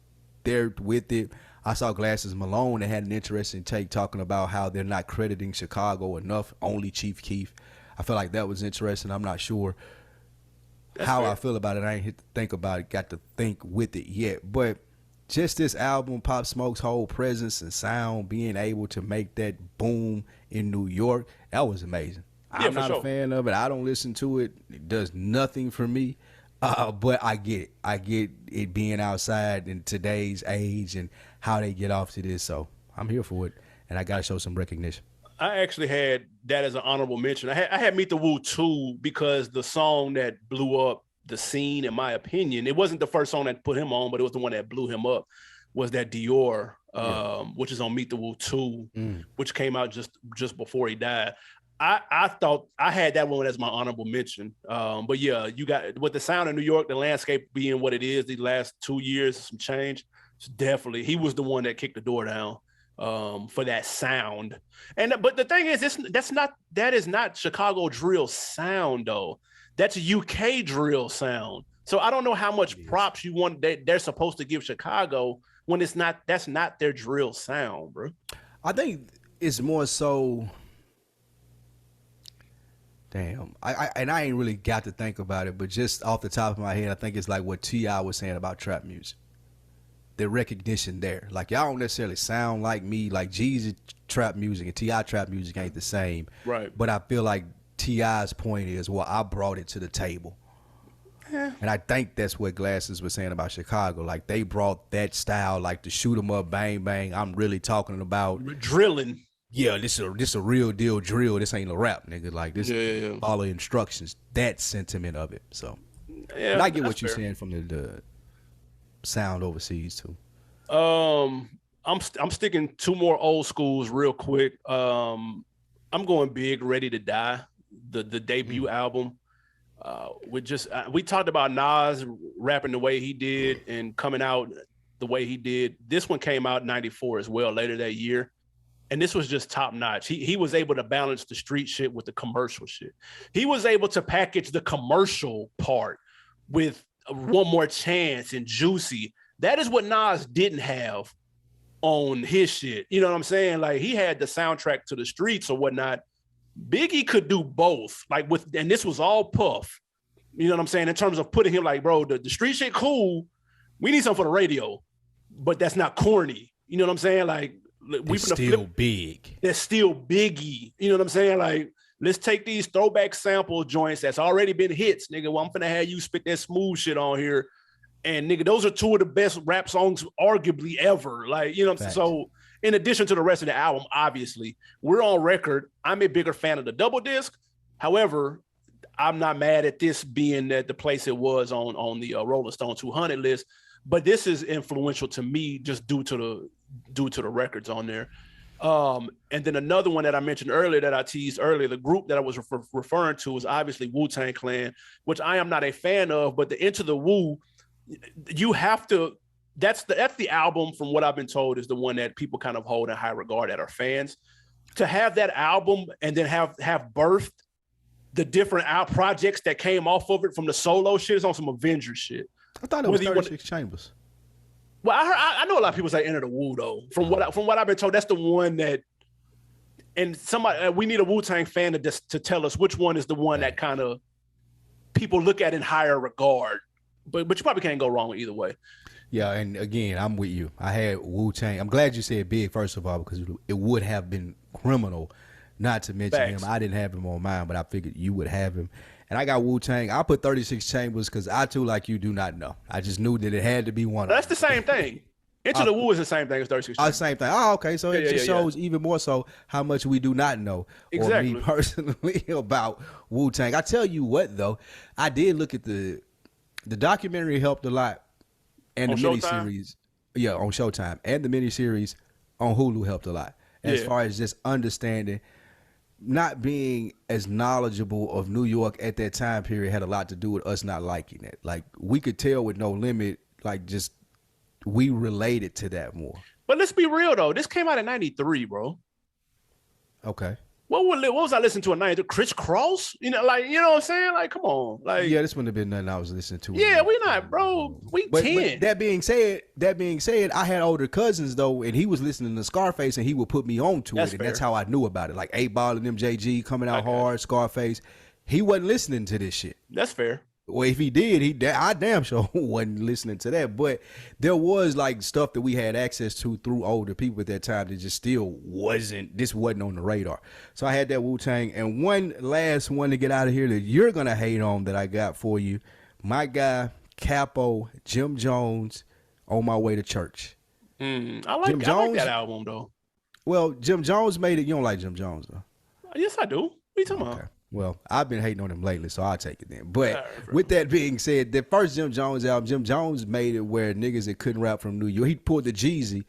there with it. I saw Glasses Malone that had an interesting take talking about how they're not crediting Chicago enough, only Chief Keef. I feel like that was interesting. I'm not sure how I feel about it. I ain't hit to think about it, got to think with it yet. But just this album, Pop Smoke's whole presence and sound, being able to make that boom in New York, that was amazing. I'm not a fan of it. I don't listen to it. It does nothing for me. But I get it. I get it being outside in today's age and how they get off to this. So I'm here for it, and I got to show some recognition. I actually had that as an honorable mention. I had Meet the Woo too, because the song that blew up the scene, in my opinion, it wasn't the first song that put him on, but it was the one that blew him up, was that Dior, which is on Meet the Woo 2, which came out just before he died. I thought I had that one as my honorable mention. But yeah, you got, with the sound of New York, the landscape being what it is, the last 2 years, some change. So definitely, he was the one that kicked the door down for that sound. But the thing is, that is not Chicago drill sound though. That's a UK drill sound. So I don't know how much props you want that they're supposed to give Chicago when that's not their drill sound, bro. I think it's more so. Damn, I ain't really got to think about it, but just off the top of my head, I think it's like what T.I. was saying about trap music. The recognition there, like y'all don't necessarily sound like me. Like Jeezy trap music and T.I. trap music ain't the same, right? But I feel like T.I.'s point is, well, I brought it to the table. And I think that's what Glasses was saying about Chicago. Like they brought that style, like the shoot 'em up, bang bang. I'm really talking about drilling. Yeah, this a real deal drill. This ain't a rap, nigga. Like this, follow instructions. That sentiment of it. So, and I get what you're saying from the sound overseas too. I'm sticking two more old schools real quick. I'm going big. Ready to Die, the debut album. We talked about Nas rapping the way he did and coming out the way he did. This one came out in '94 as well, later that year. And this was just top notch. He was able to balance the street shit with the commercial shit. He was able to package the commercial part with One More Chance and Juicy. That is what Nas didn't have on his shit. You know what I'm saying? Like he had the soundtrack to the streets or whatnot. Biggie could do both. And this was all Puff. You know what I'm saying? In terms of putting him like, bro, the street shit cool. We need something for the radio, but that's not corny. You know what I'm saying? Like, we still big. They're still Biggie. You know what I'm saying? Like, let's take these throwback sample joints that's already been hits, nigga. Well, I'm finna have you spit that smooth shit on here. And nigga, those are two of the best rap songs arguably ever. Like, you know what I'm saying? So in addition to the rest of the album, obviously, we're on record. I'm a bigger fan of the double disc. However, I'm not mad at this being at the place it was on the Rolling Stone 200 list. But this is influential to me just due to the records on there. And then another one that I mentioned earlier that I teased earlier, the group that I was referring to is obviously Wu-Tang Clan, which I am not a fan of, but the Into the Wu, you have to, that's the album from what I've been told is the one that people kind of hold in high regard that are fans. To have that album and then have birthed the different projects that came off of it from the solo shit is on some Avengers shit. I thought it was 36 Chambers. Well, I know a lot of people say Enter the Wu though. From what I've been told, that's the one that. And somebody, we need a Wu-Tang fan to tell us which one is the one that kind of people look at in higher regard. But you probably can't go wrong with either way. Yeah, and again, I'm with you. I had Wu-Tang. I'm glad you said big first of all because it would have been criminal not to mention him. I didn't have him on mine, but I figured you would have him. And I got Wu-Tang. I put 36 Chambers because I too, like you, do not know. I just knew that it had to be one of them. That's the same thing. Into the Wu is the same thing as 36 Chambers. Same thing. Oh, okay. So it just shows even more so how much we do not know. Exactly. Or me personally about Wu-Tang. I tell you what, though, I did look at the documentary helped a lot. And the miniseries. Yeah, on Showtime. And the miniseries on Hulu helped a lot. As far as just understanding, not being as knowledgeable of New York at that time period had a lot to do with us not liking it. Like, we could tell with No Limit, like, just we related to that more. But let's be real, though. This came out in 93, bro. Okay. What was I listening to in 93? Chris Cross? You know what I'm saying? Like, come on. Like, yeah, this wouldn't have been nothing I was listening to. Yeah, we not, bro. We 10. But that being said, I had older cousins, though, and he was listening to Scarface, and he would put me on to it, and that's how I knew about it. Like 8 Ball and MJG coming out hard, Scarface. He wasn't listening to this shit. That's fair. Well, if he did, I damn sure wasn't listening to that. But there was like stuff that we had access to through older people at that time that just still wasn't on the radar. So I had that Wu-Tang. And one last one to get out of here that you're gonna hate on that I got for you. My guy, Capo, Jim Jones, On My Way to Church. I like that album though. Well, Jim Jones made it. You don't like Jim Jones though? Yes, I do. What are you talking about? Well, I've been hating on him lately, so I'll take it then. But with that being said, the first Jim Jones album, Jim Jones made it where niggas that couldn't rap from New York, he pulled the Jeezy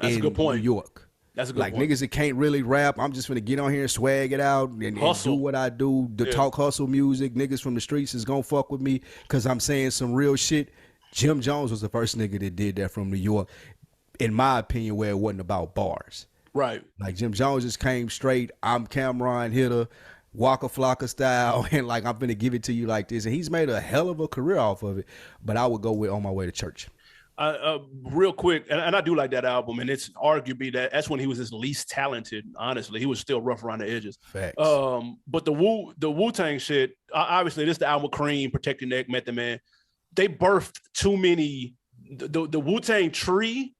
in New York. That's a good point. Niggas that can't really rap, I'm just gonna get on here and swag it out and do what I do, talk hustle music. Niggas from the streets is gonna fuck with me because I'm saying some real shit. Jim Jones was the first nigga that did that from New York, in my opinion, where it wasn't about bars. Right. Like Jim Jones just came straight, I'm Cameron Hitter, Waka Flocka style, and like I'm finna give it to you like this. And he's made a hell of a career off of it. But I would go with On My Way to Church. Real quick, and I do like that album, and it's arguably that's when he was his least talented. Honestly, he was still rough around the edges. Facts. But the Wu-Tang shit, obviously, this is the album Cream, Protect Your Neck, Method Man. They birthed too many. The Wu-Tang tree,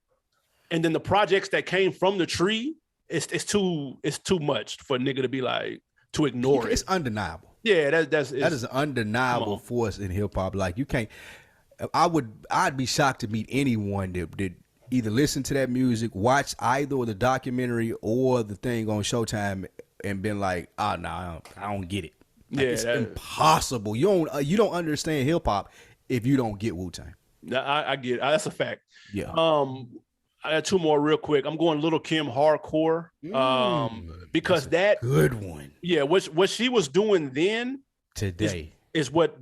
and then the projects that came from the tree. It's too much for a nigga to be like. To ignore it. It's undeniable. Yeah, that is an undeniable force in hip hop. Like you can't. I'd be shocked to meet anyone that either listen to that music, watch either the documentary or the thing on Showtime, and been like, I don't get it. Like, it's impossible. You don't understand hip hop if you don't get Wu-Tang. I get it. That's a fact. Yeah. I got two more real quick. I'm going Little Kim hardcore because that good one. Yeah, what she was doing then today is whether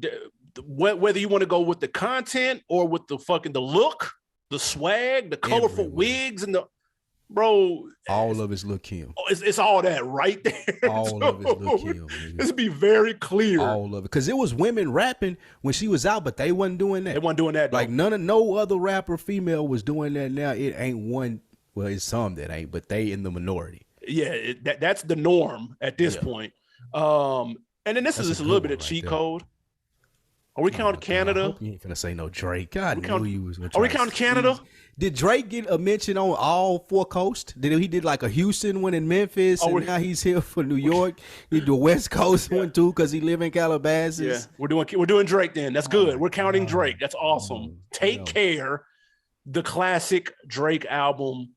you want to go with the content or with the look, the swag, the colorful wigs, and the all of his Lil' Kim. It's all that right there. All of his Lil' Kim. Let's be very clear. All of it, because it was women rapping when she was out, but they wasn't doing that. They wasn't doing that. Like no other rapper female was doing that. Now it ain't one. Well, it's some that ain't, but they in the minority. Yeah, that's the norm at this point. And then this is just a little bit of cheat code. Are we counting Canada? I hope you ain't finna say no Drake. God knew you was gonna Are we counting Canada? Did Drake get a mention on all four coasts? He did like a Houston one in Memphis, and now he's here for New York. He did a West Coast one too because he live in Calabasas. Yeah, we're doing Drake then. That's good. We're counting Drake. That's awesome. Take Care, the classic Drake album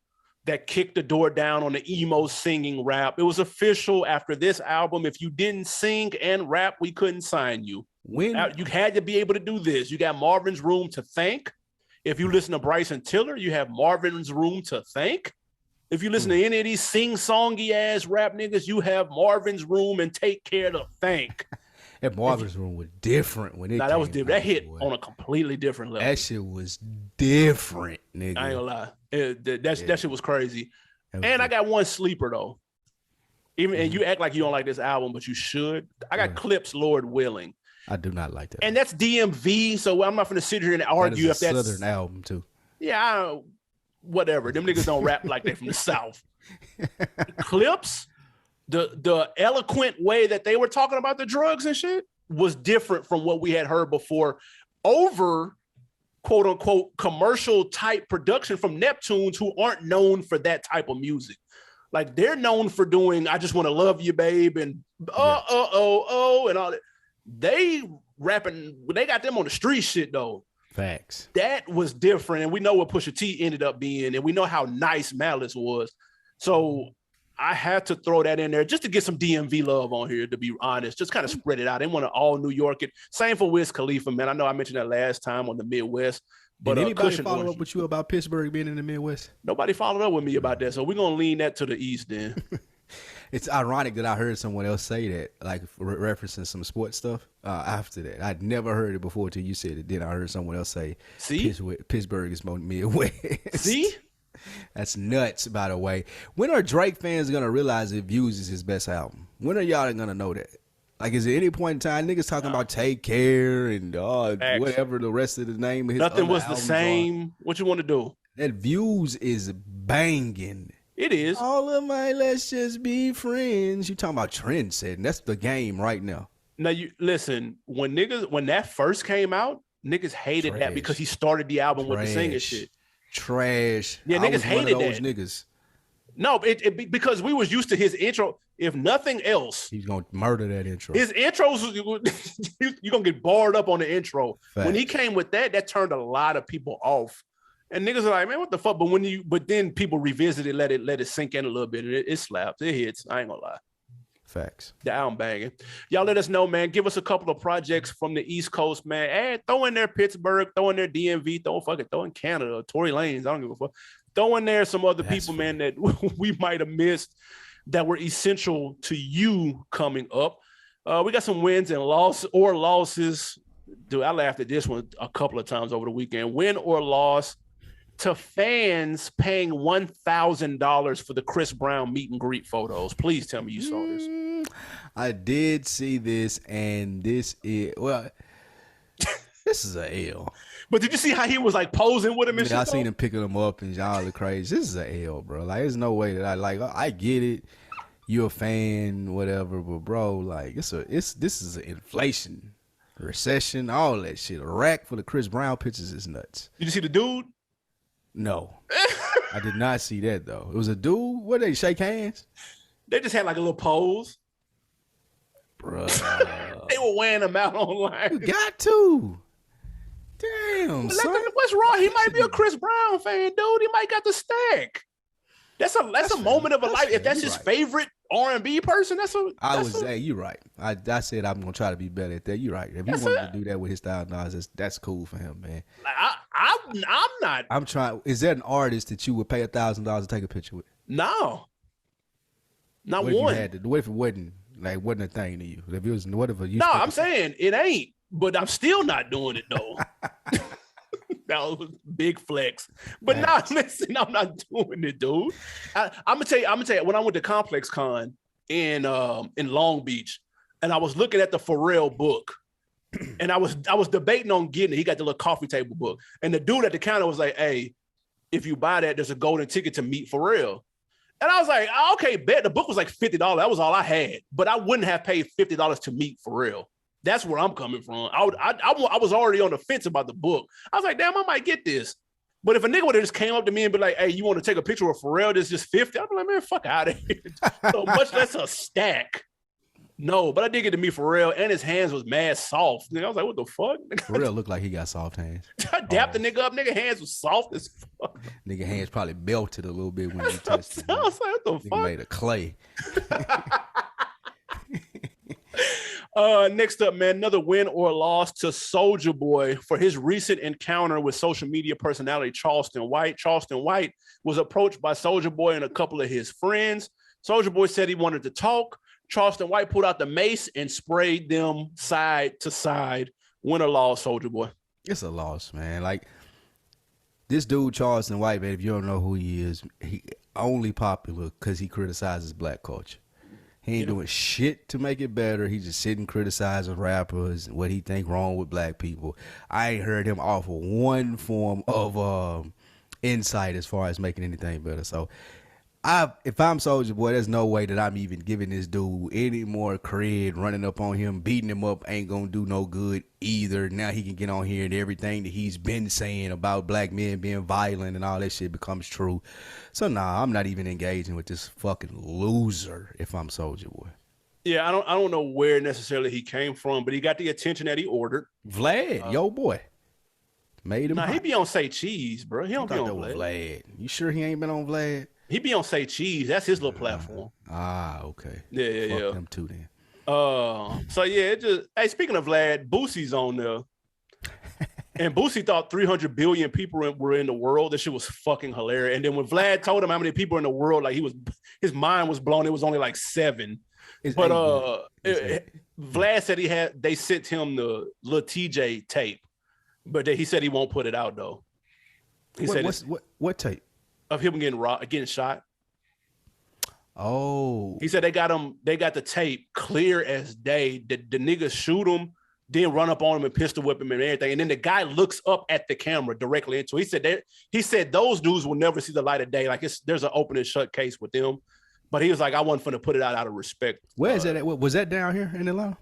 that kicked the door down on the emo singing rap. It was official after this album. If you didn't sing and rap, we couldn't sign you. You had to be able to do this. You got Marvin's Room to thank. If you listen to Bryson Tiller, you have Marvin's Room to thank. If you listen to any of these sing-songy ass rap niggas, you have Marvin's Room and Take Care to thank. That Marvin's Room was different when it that was different. That hit on a completely different level. That shit was different, nigga. I ain't gonna lie. That shit was crazy. And I got one sleeper though. And you act like you don't like this album, but you should. I got Clips, Lord Willing. I do not like that. And that's DMV, so I'm not going to sit here and argue if that's a Southern album too. Yeah, whatever. Them niggas don't rap like they from the South. Clips, the eloquent way that they were talking about the drugs and shit was different from what we had heard before. Over quote unquote commercial type production from Neptunes, who aren't known for that type of music. Like they're known for doing "I Just Want to Love You, Babe" and and all that. They rapping when they got them on the street shit though. Facts. That was different, and we know what Pusha T ended up being, and we know how nice Malice was. So I had to throw that in there just to get some DMV love on here. To be honest, just kind of spread it out. They want to all New York it. Same for Wiz Khalifa, man. I know I mentioned that last time on the Midwest. But did anybody follow up with you about Pittsburgh being in the Midwest? Nobody followed up with me about that, so we're gonna lean that to the east then. It's ironic that I heard someone else say that, like referencing some sports stuff after that. I'd never heard it before till you said it. Then I heard someone else say, "See, Pittsburgh is more Midwest." See, that's nuts. By the way, when are Drake fans gonna realize that Views is his best album? When are y'all gonna know that? Like, is there any point in time niggas talking about Take Care and whatever the rest of the name of his nothing was the same. What you want to do? That Views is banging. It is. All of my let's just be friends. You talking about trend setting. That's the game right now. Now you listen, when that first came out, niggas hated that because he started the album with the singing shit. Trash. Yeah, niggas hated those niggas. No, it because we was used to his intro. If nothing else, he's gonna murder that intro. His intros, you're gonna get barred up on the intro. Fact. When he came with that turned a lot of people off. And niggas are like, man, what the fuck? But then people revisit it, let it sink in a little bit. It slaps, it hits. I ain't gonna lie. Facts. The album banging. Y'all let us know, man. Give us a couple of projects from the East Coast, man. Throw in there Pittsburgh, throw in there DMV, throw in Canada, Tory Lanez. I don't give a fuck. Throw in there some other people, man, that we might have missed that were essential to you coming up. We got some wins and losses. Dude, I laughed at this one a couple of times over the weekend. Win or loss to fans paying $1,000 for the Chris Brown meet and greet photos. Please tell me you saw this. I did see this, and this is a L. But did you see how he was like posing with him and shit? I seen him picking him up and all the crazy. This is a L, bro. Like, there's no way that I get it. You're a fan, whatever, but bro, like this is an inflation, recession, all that shit. A rack for the Chris Brown pictures is nuts. Did you see the dude? No. I did not see that though. It was a dude. What, they shake hands? They just had like a little pose. Bro. They were wearing them out online. You got to. Damn, son. What's wrong? He might be a Chris Brown fan, dude. He might got the stack. That's a moment of a life. If that's his favorite R&B person, you're right. I said I'm gonna try to be better at that. You're right. If he wanted to do that with his $1,000, that's cool for him, man. I'm not. I'm trying. Is there an artist that you would pay $1,000 to take a picture with? No. Not what one. What if it wasn't a thing to you? If it was, what if you? No, I'm saying it ain't. But I'm still not doing it though. That was big flex. But now, listen, I'm not doing it, dude. I'm gonna tell you. When I went to Complex Con in Long Beach, and I was looking at the Pharrell book, and I was debating on getting it. He got the little coffee table book, and the dude at the counter was like, "Hey, if you buy that, there's a golden ticket to meet Pharrell." And I was like, "Okay, bet." The book was like $50. That was all I had, but I wouldn't have paid $50 to meet Pharrell. That's where I'm coming from. I was already on the fence about the book. I was like, damn, I might get this. But if a nigga would have just came up to me and be like, hey, you want to take a picture with Pharrell? This is just $50. I'd be like, man, fuck out of here. So much less a stack. No, but I did get to meet Pharrell, and his hands was mad soft. I was like, what the fuck? Pharrell looked like he got soft hands. I dapped the nigga up. Nigga hands was soft as fuck. Nigga hands probably melted a little bit when you touched I was like, what the nigga fuck? Made of clay. Next up, man, another win or loss to Soulja Boy for his recent encounter with social media personality Charleston White. Charleston White was approached by Soulja Boy and a couple of his friends. Soulja Boy said he wanted to talk. Charleston White pulled out the mace and sprayed them side to side. Win or loss, Soulja Boy? It's a loss, man. Like, this dude, Charleston White, man, if you don't know who he is, he only popular because he criticizes black culture. He ain't doing shit to make it better. He just sitting criticizing rappers and what he think wrong with black people. I ain't heard him offer one form of insight as far as making anything better. So if I'm Soulja Boy, there's no way that I'm even giving this dude any more cred. Running up on him, beating him up ain't gonna do no good either. Now he can get on here and everything that he's been saying about black men being violent and all that shit becomes true. So nah, I'm not even engaging with this fucking loser if I'm Soulja Boy. Yeah, I don't know where necessarily he came from, but he got the attention that he ordered. Vlad, yo boy. Made him. Nah, he be on Say Cheese, bro. He don't be on Vlad. You sure he ain't been on Vlad? He be on Say Cheese. That's his little platform. Okay. Yeah. Fuck them too then. So yeah, hey, speaking of Vlad, Boosie's on there. And Boosie thought 300 billion people were in the world. This shit was fucking hilarious. And then when Vlad told him how many people in the world, like his mind was blown. It was only like 7. Vlad said they sent him the Lil TJ tape, but he said he won't put it out though. What tape? Of him getting shot. Oh. He said they got the tape clear as day. The niggas shoot him, then run up on him and pistol whip him and everything. And then the guy looks up at the camera directly into it. He said those dudes will never see the light of day. Like there's an open and shut case with them. But he was like, I wasn't finna put it out of respect. Where is that at? Was that down here in Atlanta?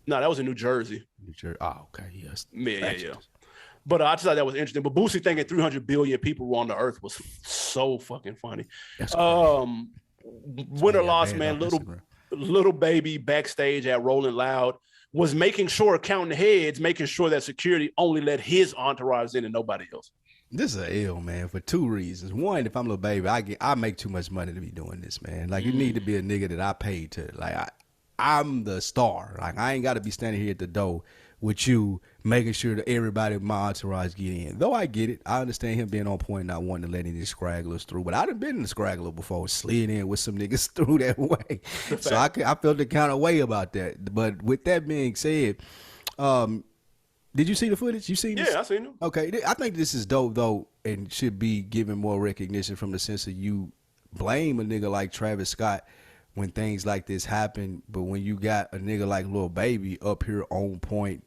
No, that was in New Jersey. New Jersey. Oh, okay. Yes. Yeah. But I just thought that was interesting. But Boosie thinking 300 billion people were on the earth was so fucking funny. That's crazy. Win or loss, man. Little baby backstage at Rolling Loud was making sure, counting heads, making sure that security only let his entourage in and nobody else. This is a ill, man, for two reasons. One, if I'm Lil Baby, I make too much money to be doing this, man. Like, you need to be a nigga that I paid to. Like, I'm the star. Like, I ain't got to be standing here at the door with you making sure that everybody in my entourage get in. Though I get it. I understand him being on point, not wanting to let any scragglers through. But I done been in the scraggler before, slid in with some niggas through that way. So I felt the kind of way about that. But with that being said, did you see the footage? You seen this? Yeah, I seen it. Okay, I think this is dope, though, and should be given more recognition from the sense of you blame a nigga like Travis Scott when things like this happen, but when you got a nigga like Lil Baby up here on point,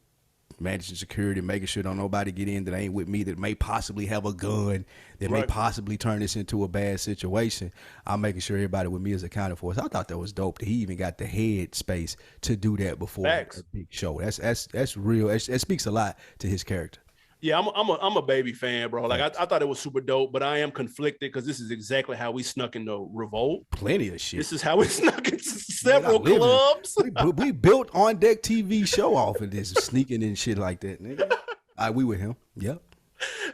managing security, making sure don't nobody get in that ain't with me, that may possibly have a gun, that may possibly turn this into a bad situation, I'm making sure everybody with me is accounted for. So I thought that was dope that he even got the head space to do that before a big show. That's real. That speaks a lot to his character. Yeah, I'm a Baby fan, bro. Like I thought it was super dope, but I am conflicted because this is exactly how we snuck into Revolt. Plenty of shit. This is how we snuck into several clubs. We built On Deck TV show off of this, sneaking in shit like that, nigga. We with him. Yep.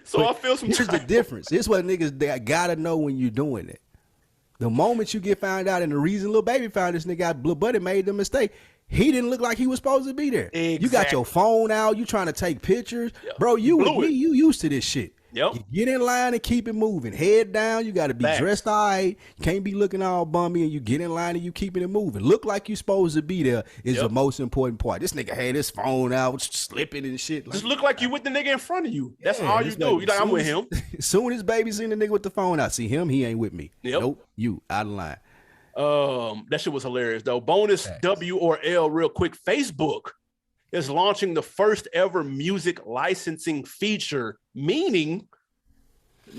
So but I feel some. Here's the difference. Here's what niggas they gotta know when you're doing it. The moment you get found out, and the reason Lil Baby found this nigga out, Blue Buddy made the mistake. He didn't look like he was supposed to be there. Exactly. You got your phone out. You trying to take pictures. Yep. Bro, you used to this shit. Yep. You get in line and keep it moving. Head down. You got to be dressed all right. You can't be looking all bummy, and you get in line and you keeping it moving. Look like you supposed to be there is the most important part. This nigga had his phone out, slipping and shit. Just look like you with the nigga in front of you. That's all you do. You like, I'm with him. As soon as Baby seen the nigga with the phone out, see him, he ain't with me. Yep. Nope, you out of line. That shit was hilarious though. Bonus W or L real quick. Facebook is launching the first ever music licensing feature, meaning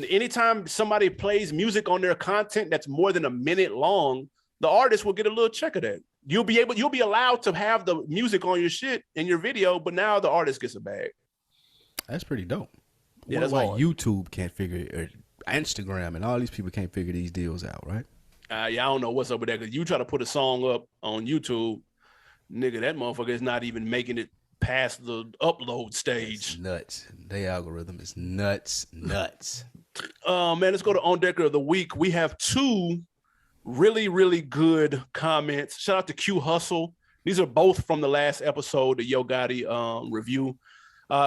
anytime somebody plays music on their content that's more than a minute long, the artist will get a little check of that. You'll be allowed to have the music on your shit in your video, but now the artist gets a bag. That's pretty dope. Yeah, that's why hard. YouTube can't figure it, or Instagram and all these people can't figure these deals out, right? I don't know what's up with that, because you try to put a song up on YouTube, nigga, that motherfucker is not even making it past the upload stage. It's nuts. Their algorithm is nuts. Man, let's go to On Decker of the Week. We have two really, really good comments. Shout out to Q Hustle. These are both from the last episode, the Yo Gotti review.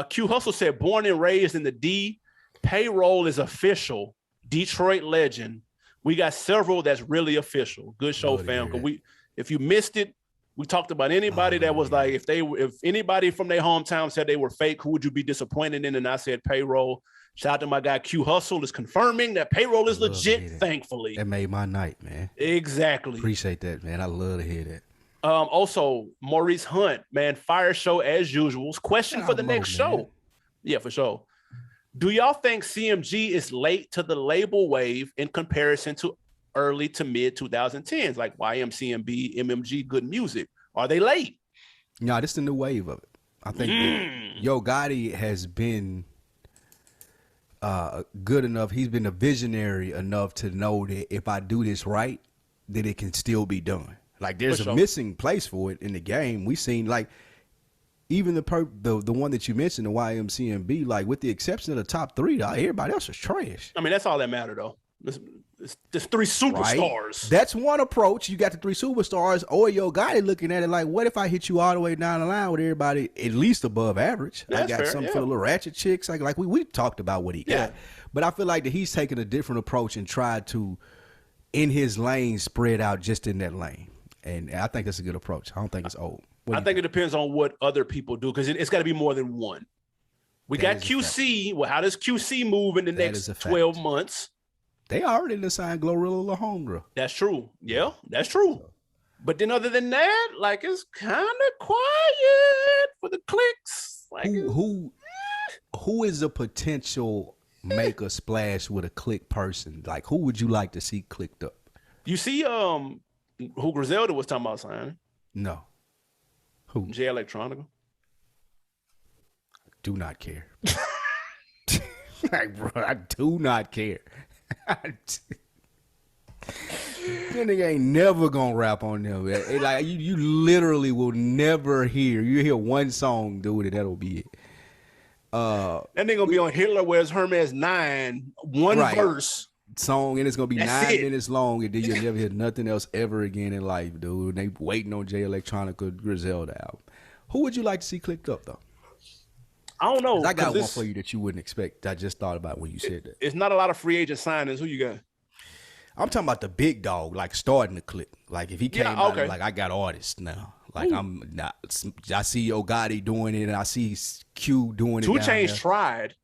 Q Hustle said, born and raised in the D, payroll is official. Detroit legend. We got several that's really official. Good show, fam. Because if you missed it, we talked about anybody that was like, if anybody from their hometown said they were fake, who would you be disappointed in? And I said payroll. Shout out to my guy Q Hustle is confirming that payroll is legit, thankfully. That made my night, man. Exactly. Appreciate that, man. I love to hear that. Also, Maurice Hunt, man, fire show as usual. Question for the next show. Yeah, for sure. Do y'all think CMG is late to the label wave in comparison to early to mid 2010s, like YMCMB, MMG, Good Music? Are they late? No, this is the new wave of it. I think that Yo Gotti has been good enough. He's been a visionary enough to know that if I do this right, that it can still be done. Like there's a missing place for it in the game. We seen like even the one that you mentioned, the YMCMB, like with the exception of the top three, everybody else is trash. I mean, that's all that matters though. There's three superstars. Right? That's one approach. You got the three superstars, or Yo Gotti looking at it like, what if I hit you all the way down the line with everybody at least above average? That's I got fair, some for the little ratchet chicks. Like we talked about what he got. But I feel like that he's taken a different approach and tried to, in his lane, spread out just in that lane. And I think that's a good approach. I don't think it's old. I think it depends on what other people do, because it's got to be more than one. We got QC. Well, how does QC move in the next 12 months? They already signed Glorilla La Homgra. That's true. Yeah, that's true. But then other than that, like it's kind of quiet for the clicks. Like who is a potential make a splash with a click person? Like who would you like to see clicked up? You see who Griselda was talking about signing? No. Who? Jay Electronica. Do not care. Like, bro, I do not care. That nigga ain't never gonna rap on them. Like you literally will never hear. You hear one song, dude, and that'll be it. That nigga gonna be on Hitler Wears Hermes 9, one verse song, and it's gonna be That's 9 it. minutes long, and then you'll never hear nothing else ever again in life, dude. They waiting on Jay Electronica Griselda album. Who would you like to see clicked up though? I don't know. I got one for you that you wouldn't expect. I just thought about when you said that. It's not a lot of free agent signings. Who you got? I'm talking about the big dog, like starting to click. Like if he came out and like I got artists now. Like I'm not. I see Yo Gotti doing it, and I see Q doing it. 2 Chainz tried.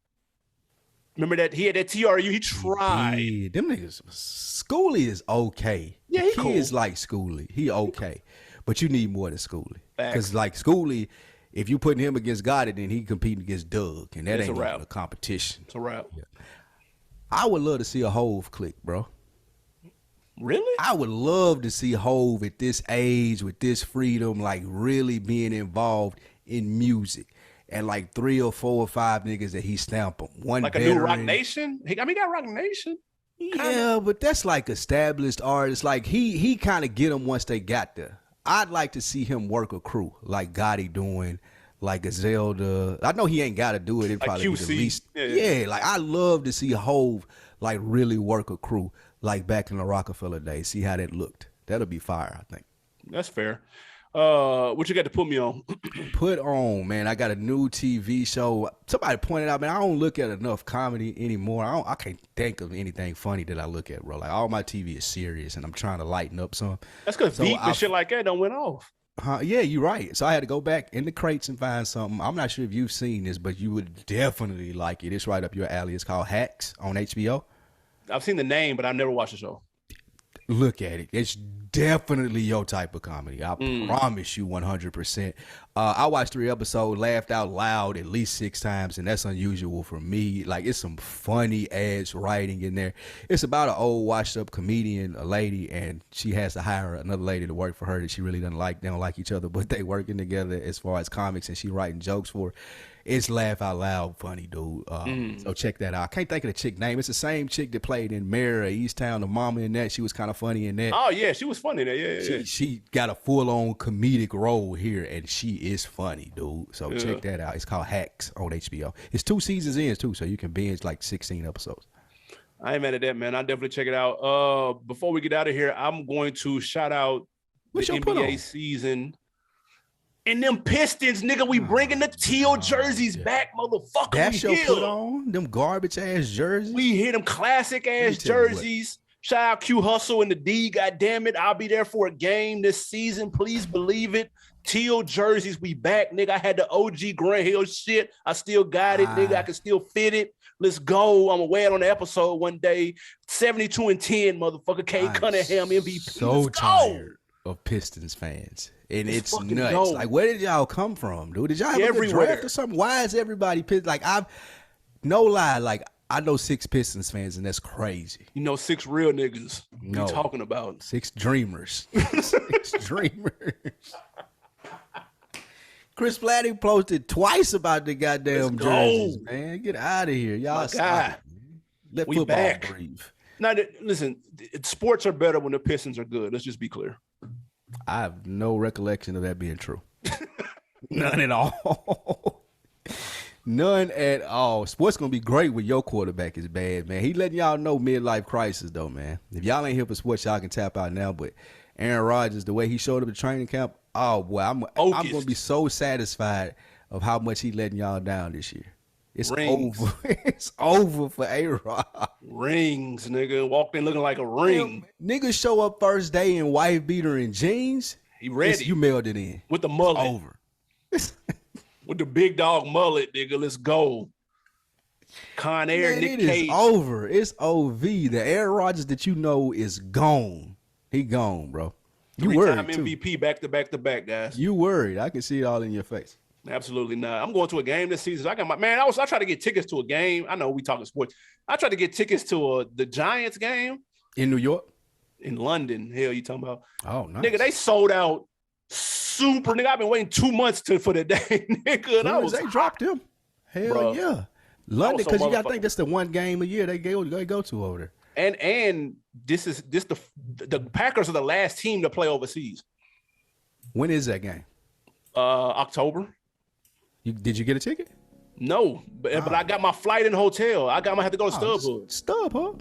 Remember that he had that TRU. He tried. Yeah, them niggas. Schoolie is okay. Yeah, he cool. is like Schoolie. He okay, but you need more than Schoolie. Because like Schoolie, if you putting him against Gotti, then he competing against Doug, and that ain't even a competition. It's a wrap. Yeah. I would love to see a Hove click, bro. Really? I would love to see Hove at this age with this freedom, like really being involved in music. And like 3 or 4 or 5 niggas that he stamp them. One like veteran. A new Rock Nation? He got Rock Nation. Yeah, but that's like established artists. Like he kind of get them once they got there. I'd like to see him work a crew like Gotti doing, like a Zelda. I know he ain't got to do it. It'd like probably QC. be the least. Yeah, like I love to see Hove like really work a crew like back in the Rockefeller days. See how that looked. That'll be fire, I think. That's fair. What you got to put me on? Put on, man. I got a new TV show. Somebody pointed out, man, I don't look at enough comedy anymore. I can't think of anything funny that I look at, bro. Like all my TV is serious, and I'm trying to lighten up some. That's because Veep and shit like that don't went off. Yeah, you're right. So I had to go back in the crates and find something. I'm not sure if you've seen this, but you would definitely like it. It's right up your alley. It's called Hacks on HBO. I've seen the name, but I've never watched the show. Look at it. It's definitely your type of comedy. I promise you 100%. I watched 3 episodes, laughed out loud at least 6 times, and that's unusual for me. Like, it's some funny ass writing in there. It's about an old washed up comedian, a lady, and she has to hire another lady to work for her that she really doesn't like. They don't like each other, but they working together as far as comics, and she writing jokes for her. It's laugh out loud funny, dude. So check that out. I can't think of the chick name. It's the same chick that played in Mary East Town, the mama in that. She was kind of funny in that. Oh, yeah. She was funny in that. Yeah. She got a full-on comedic role here, and she is funny, dude. So check that out. It's called Hacks on HBO. It's 2 seasons in, too, so you can binge like 16 episodes. I ain't mad at that, man. I'll definitely check it out. Before we get out of here, I'm going to shout out the NBA season. And them Pistons, nigga, we bringing the teal jerseys back, motherfucker. That's your put on? Them garbage ass jerseys? We hit them classic ass jerseys. Shout out Q Hustle and the D, goddamn it. I'll be there for a game this season. Please believe it. Teal jerseys, we back, nigga. I had the OG Grant Hill shit. I still got it, nigga. I can still fit it. Let's go. I'm gonna wear it on the episode one day. 72-10, motherfucker. K Cunningham MVP. So tired of Pistons fans. And it's nuts. Dope. Like, where did y'all come from, dude? Did y'all have a draft or something? Why is everybody pissed? Like, no lie, like, I know 6 Pistons fans, and that's crazy. You know 6 real niggas. No. What you talking about? 6 dreamers. 6 dreamers. Chris Flatty posted twice about the goddamn jerseys, man. Get out of here. Y'all stop. Let football breathe. Now, listen, sports are better when the Pistons are good. Let's just be clear. I have no recollection of that being true. None at all. None at all. Sports gonna be great when your quarterback is bad, man. He letting y'all know midlife crisis, though, man. If y'all ain't here for sports, y'all can tap out now. But Aaron Rodgers, the way he showed up at training camp, oh boy, I'm gonna be so satisfied of how much he letting y'all down this year. It's over. It's over for A-Rod. Rings, nigga. Walked in looking like a ring. Niggas show up first day in wife beater and jeans. He ready. You mailed it in. With the mullet. It's over. With the big dog mullet, nigga. Let's go. Con Air, man, Nick Cage. It's over. It's OV. The Aaron Rodgers that you know is gone. He gone, bro. You worried, too. MVP back to back to back, guys. You worried. I can see it all in your face. Absolutely not. I'm going to a game this season. I tried to get tickets to a game. I know we talking sports. I tried to get tickets to the Giants game in New York, in London. Hell, you talking about? Oh, nice. Nigga, they sold out Super, nigga. I've been waiting 2 months for the day, nigga. And I was they dropped him. Hell Bro, yeah. London, so because you got to think that's the one game a year they go to over there. And the Packers are the last team to play overseas. When is that game? October. Did you get a ticket? No, but I got my flight and hotel. I have to go to StubHub. StubHub.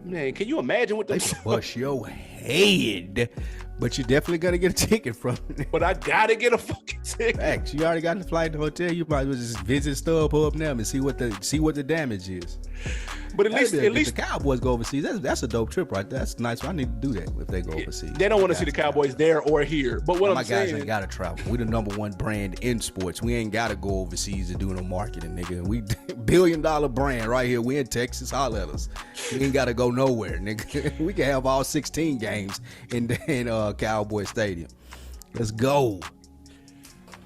Man, can you imagine what they bust your head? But you're definitely gonna get a ticket from it. But I gotta get a fucking ticket. Facts. You already got the flight and the hotel. You might as well just visit StubHub now and see what the damage is. But at least the Cowboys go overseas. That's a dope trip right there. That's nice. I need to do that if they go overseas. They don't want to see the Cowboys there or here. But what my I'm saying, guys ain't gotta travel. We the number one brand in sports. We ain't gotta go overseas to do no marketing, nigga. We $1 billion brand right here. We in Texas. Holler at us. We ain't gotta go nowhere, nigga. We can have all 16 games in Cowboy Stadium. Let's go.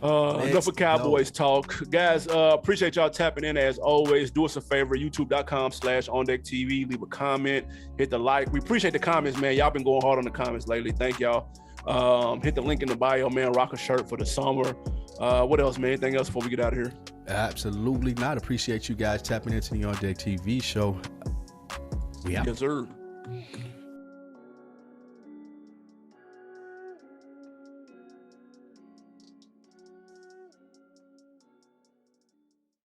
Enough of Cowboys talk. Guys, appreciate y'all tapping in as always. Do us a favor, youtube.com/OnDeckTV. Leave a comment, hit the like. We appreciate the comments, man. Y'all been going hard on the comments lately. Thank y'all. Hit the link in the bio, man. Rock a shirt for the summer. What else, man? Anything else before we get out of here? Absolutely not. Appreciate you guys tapping into the On Deck TV show. We out. Yes, sir.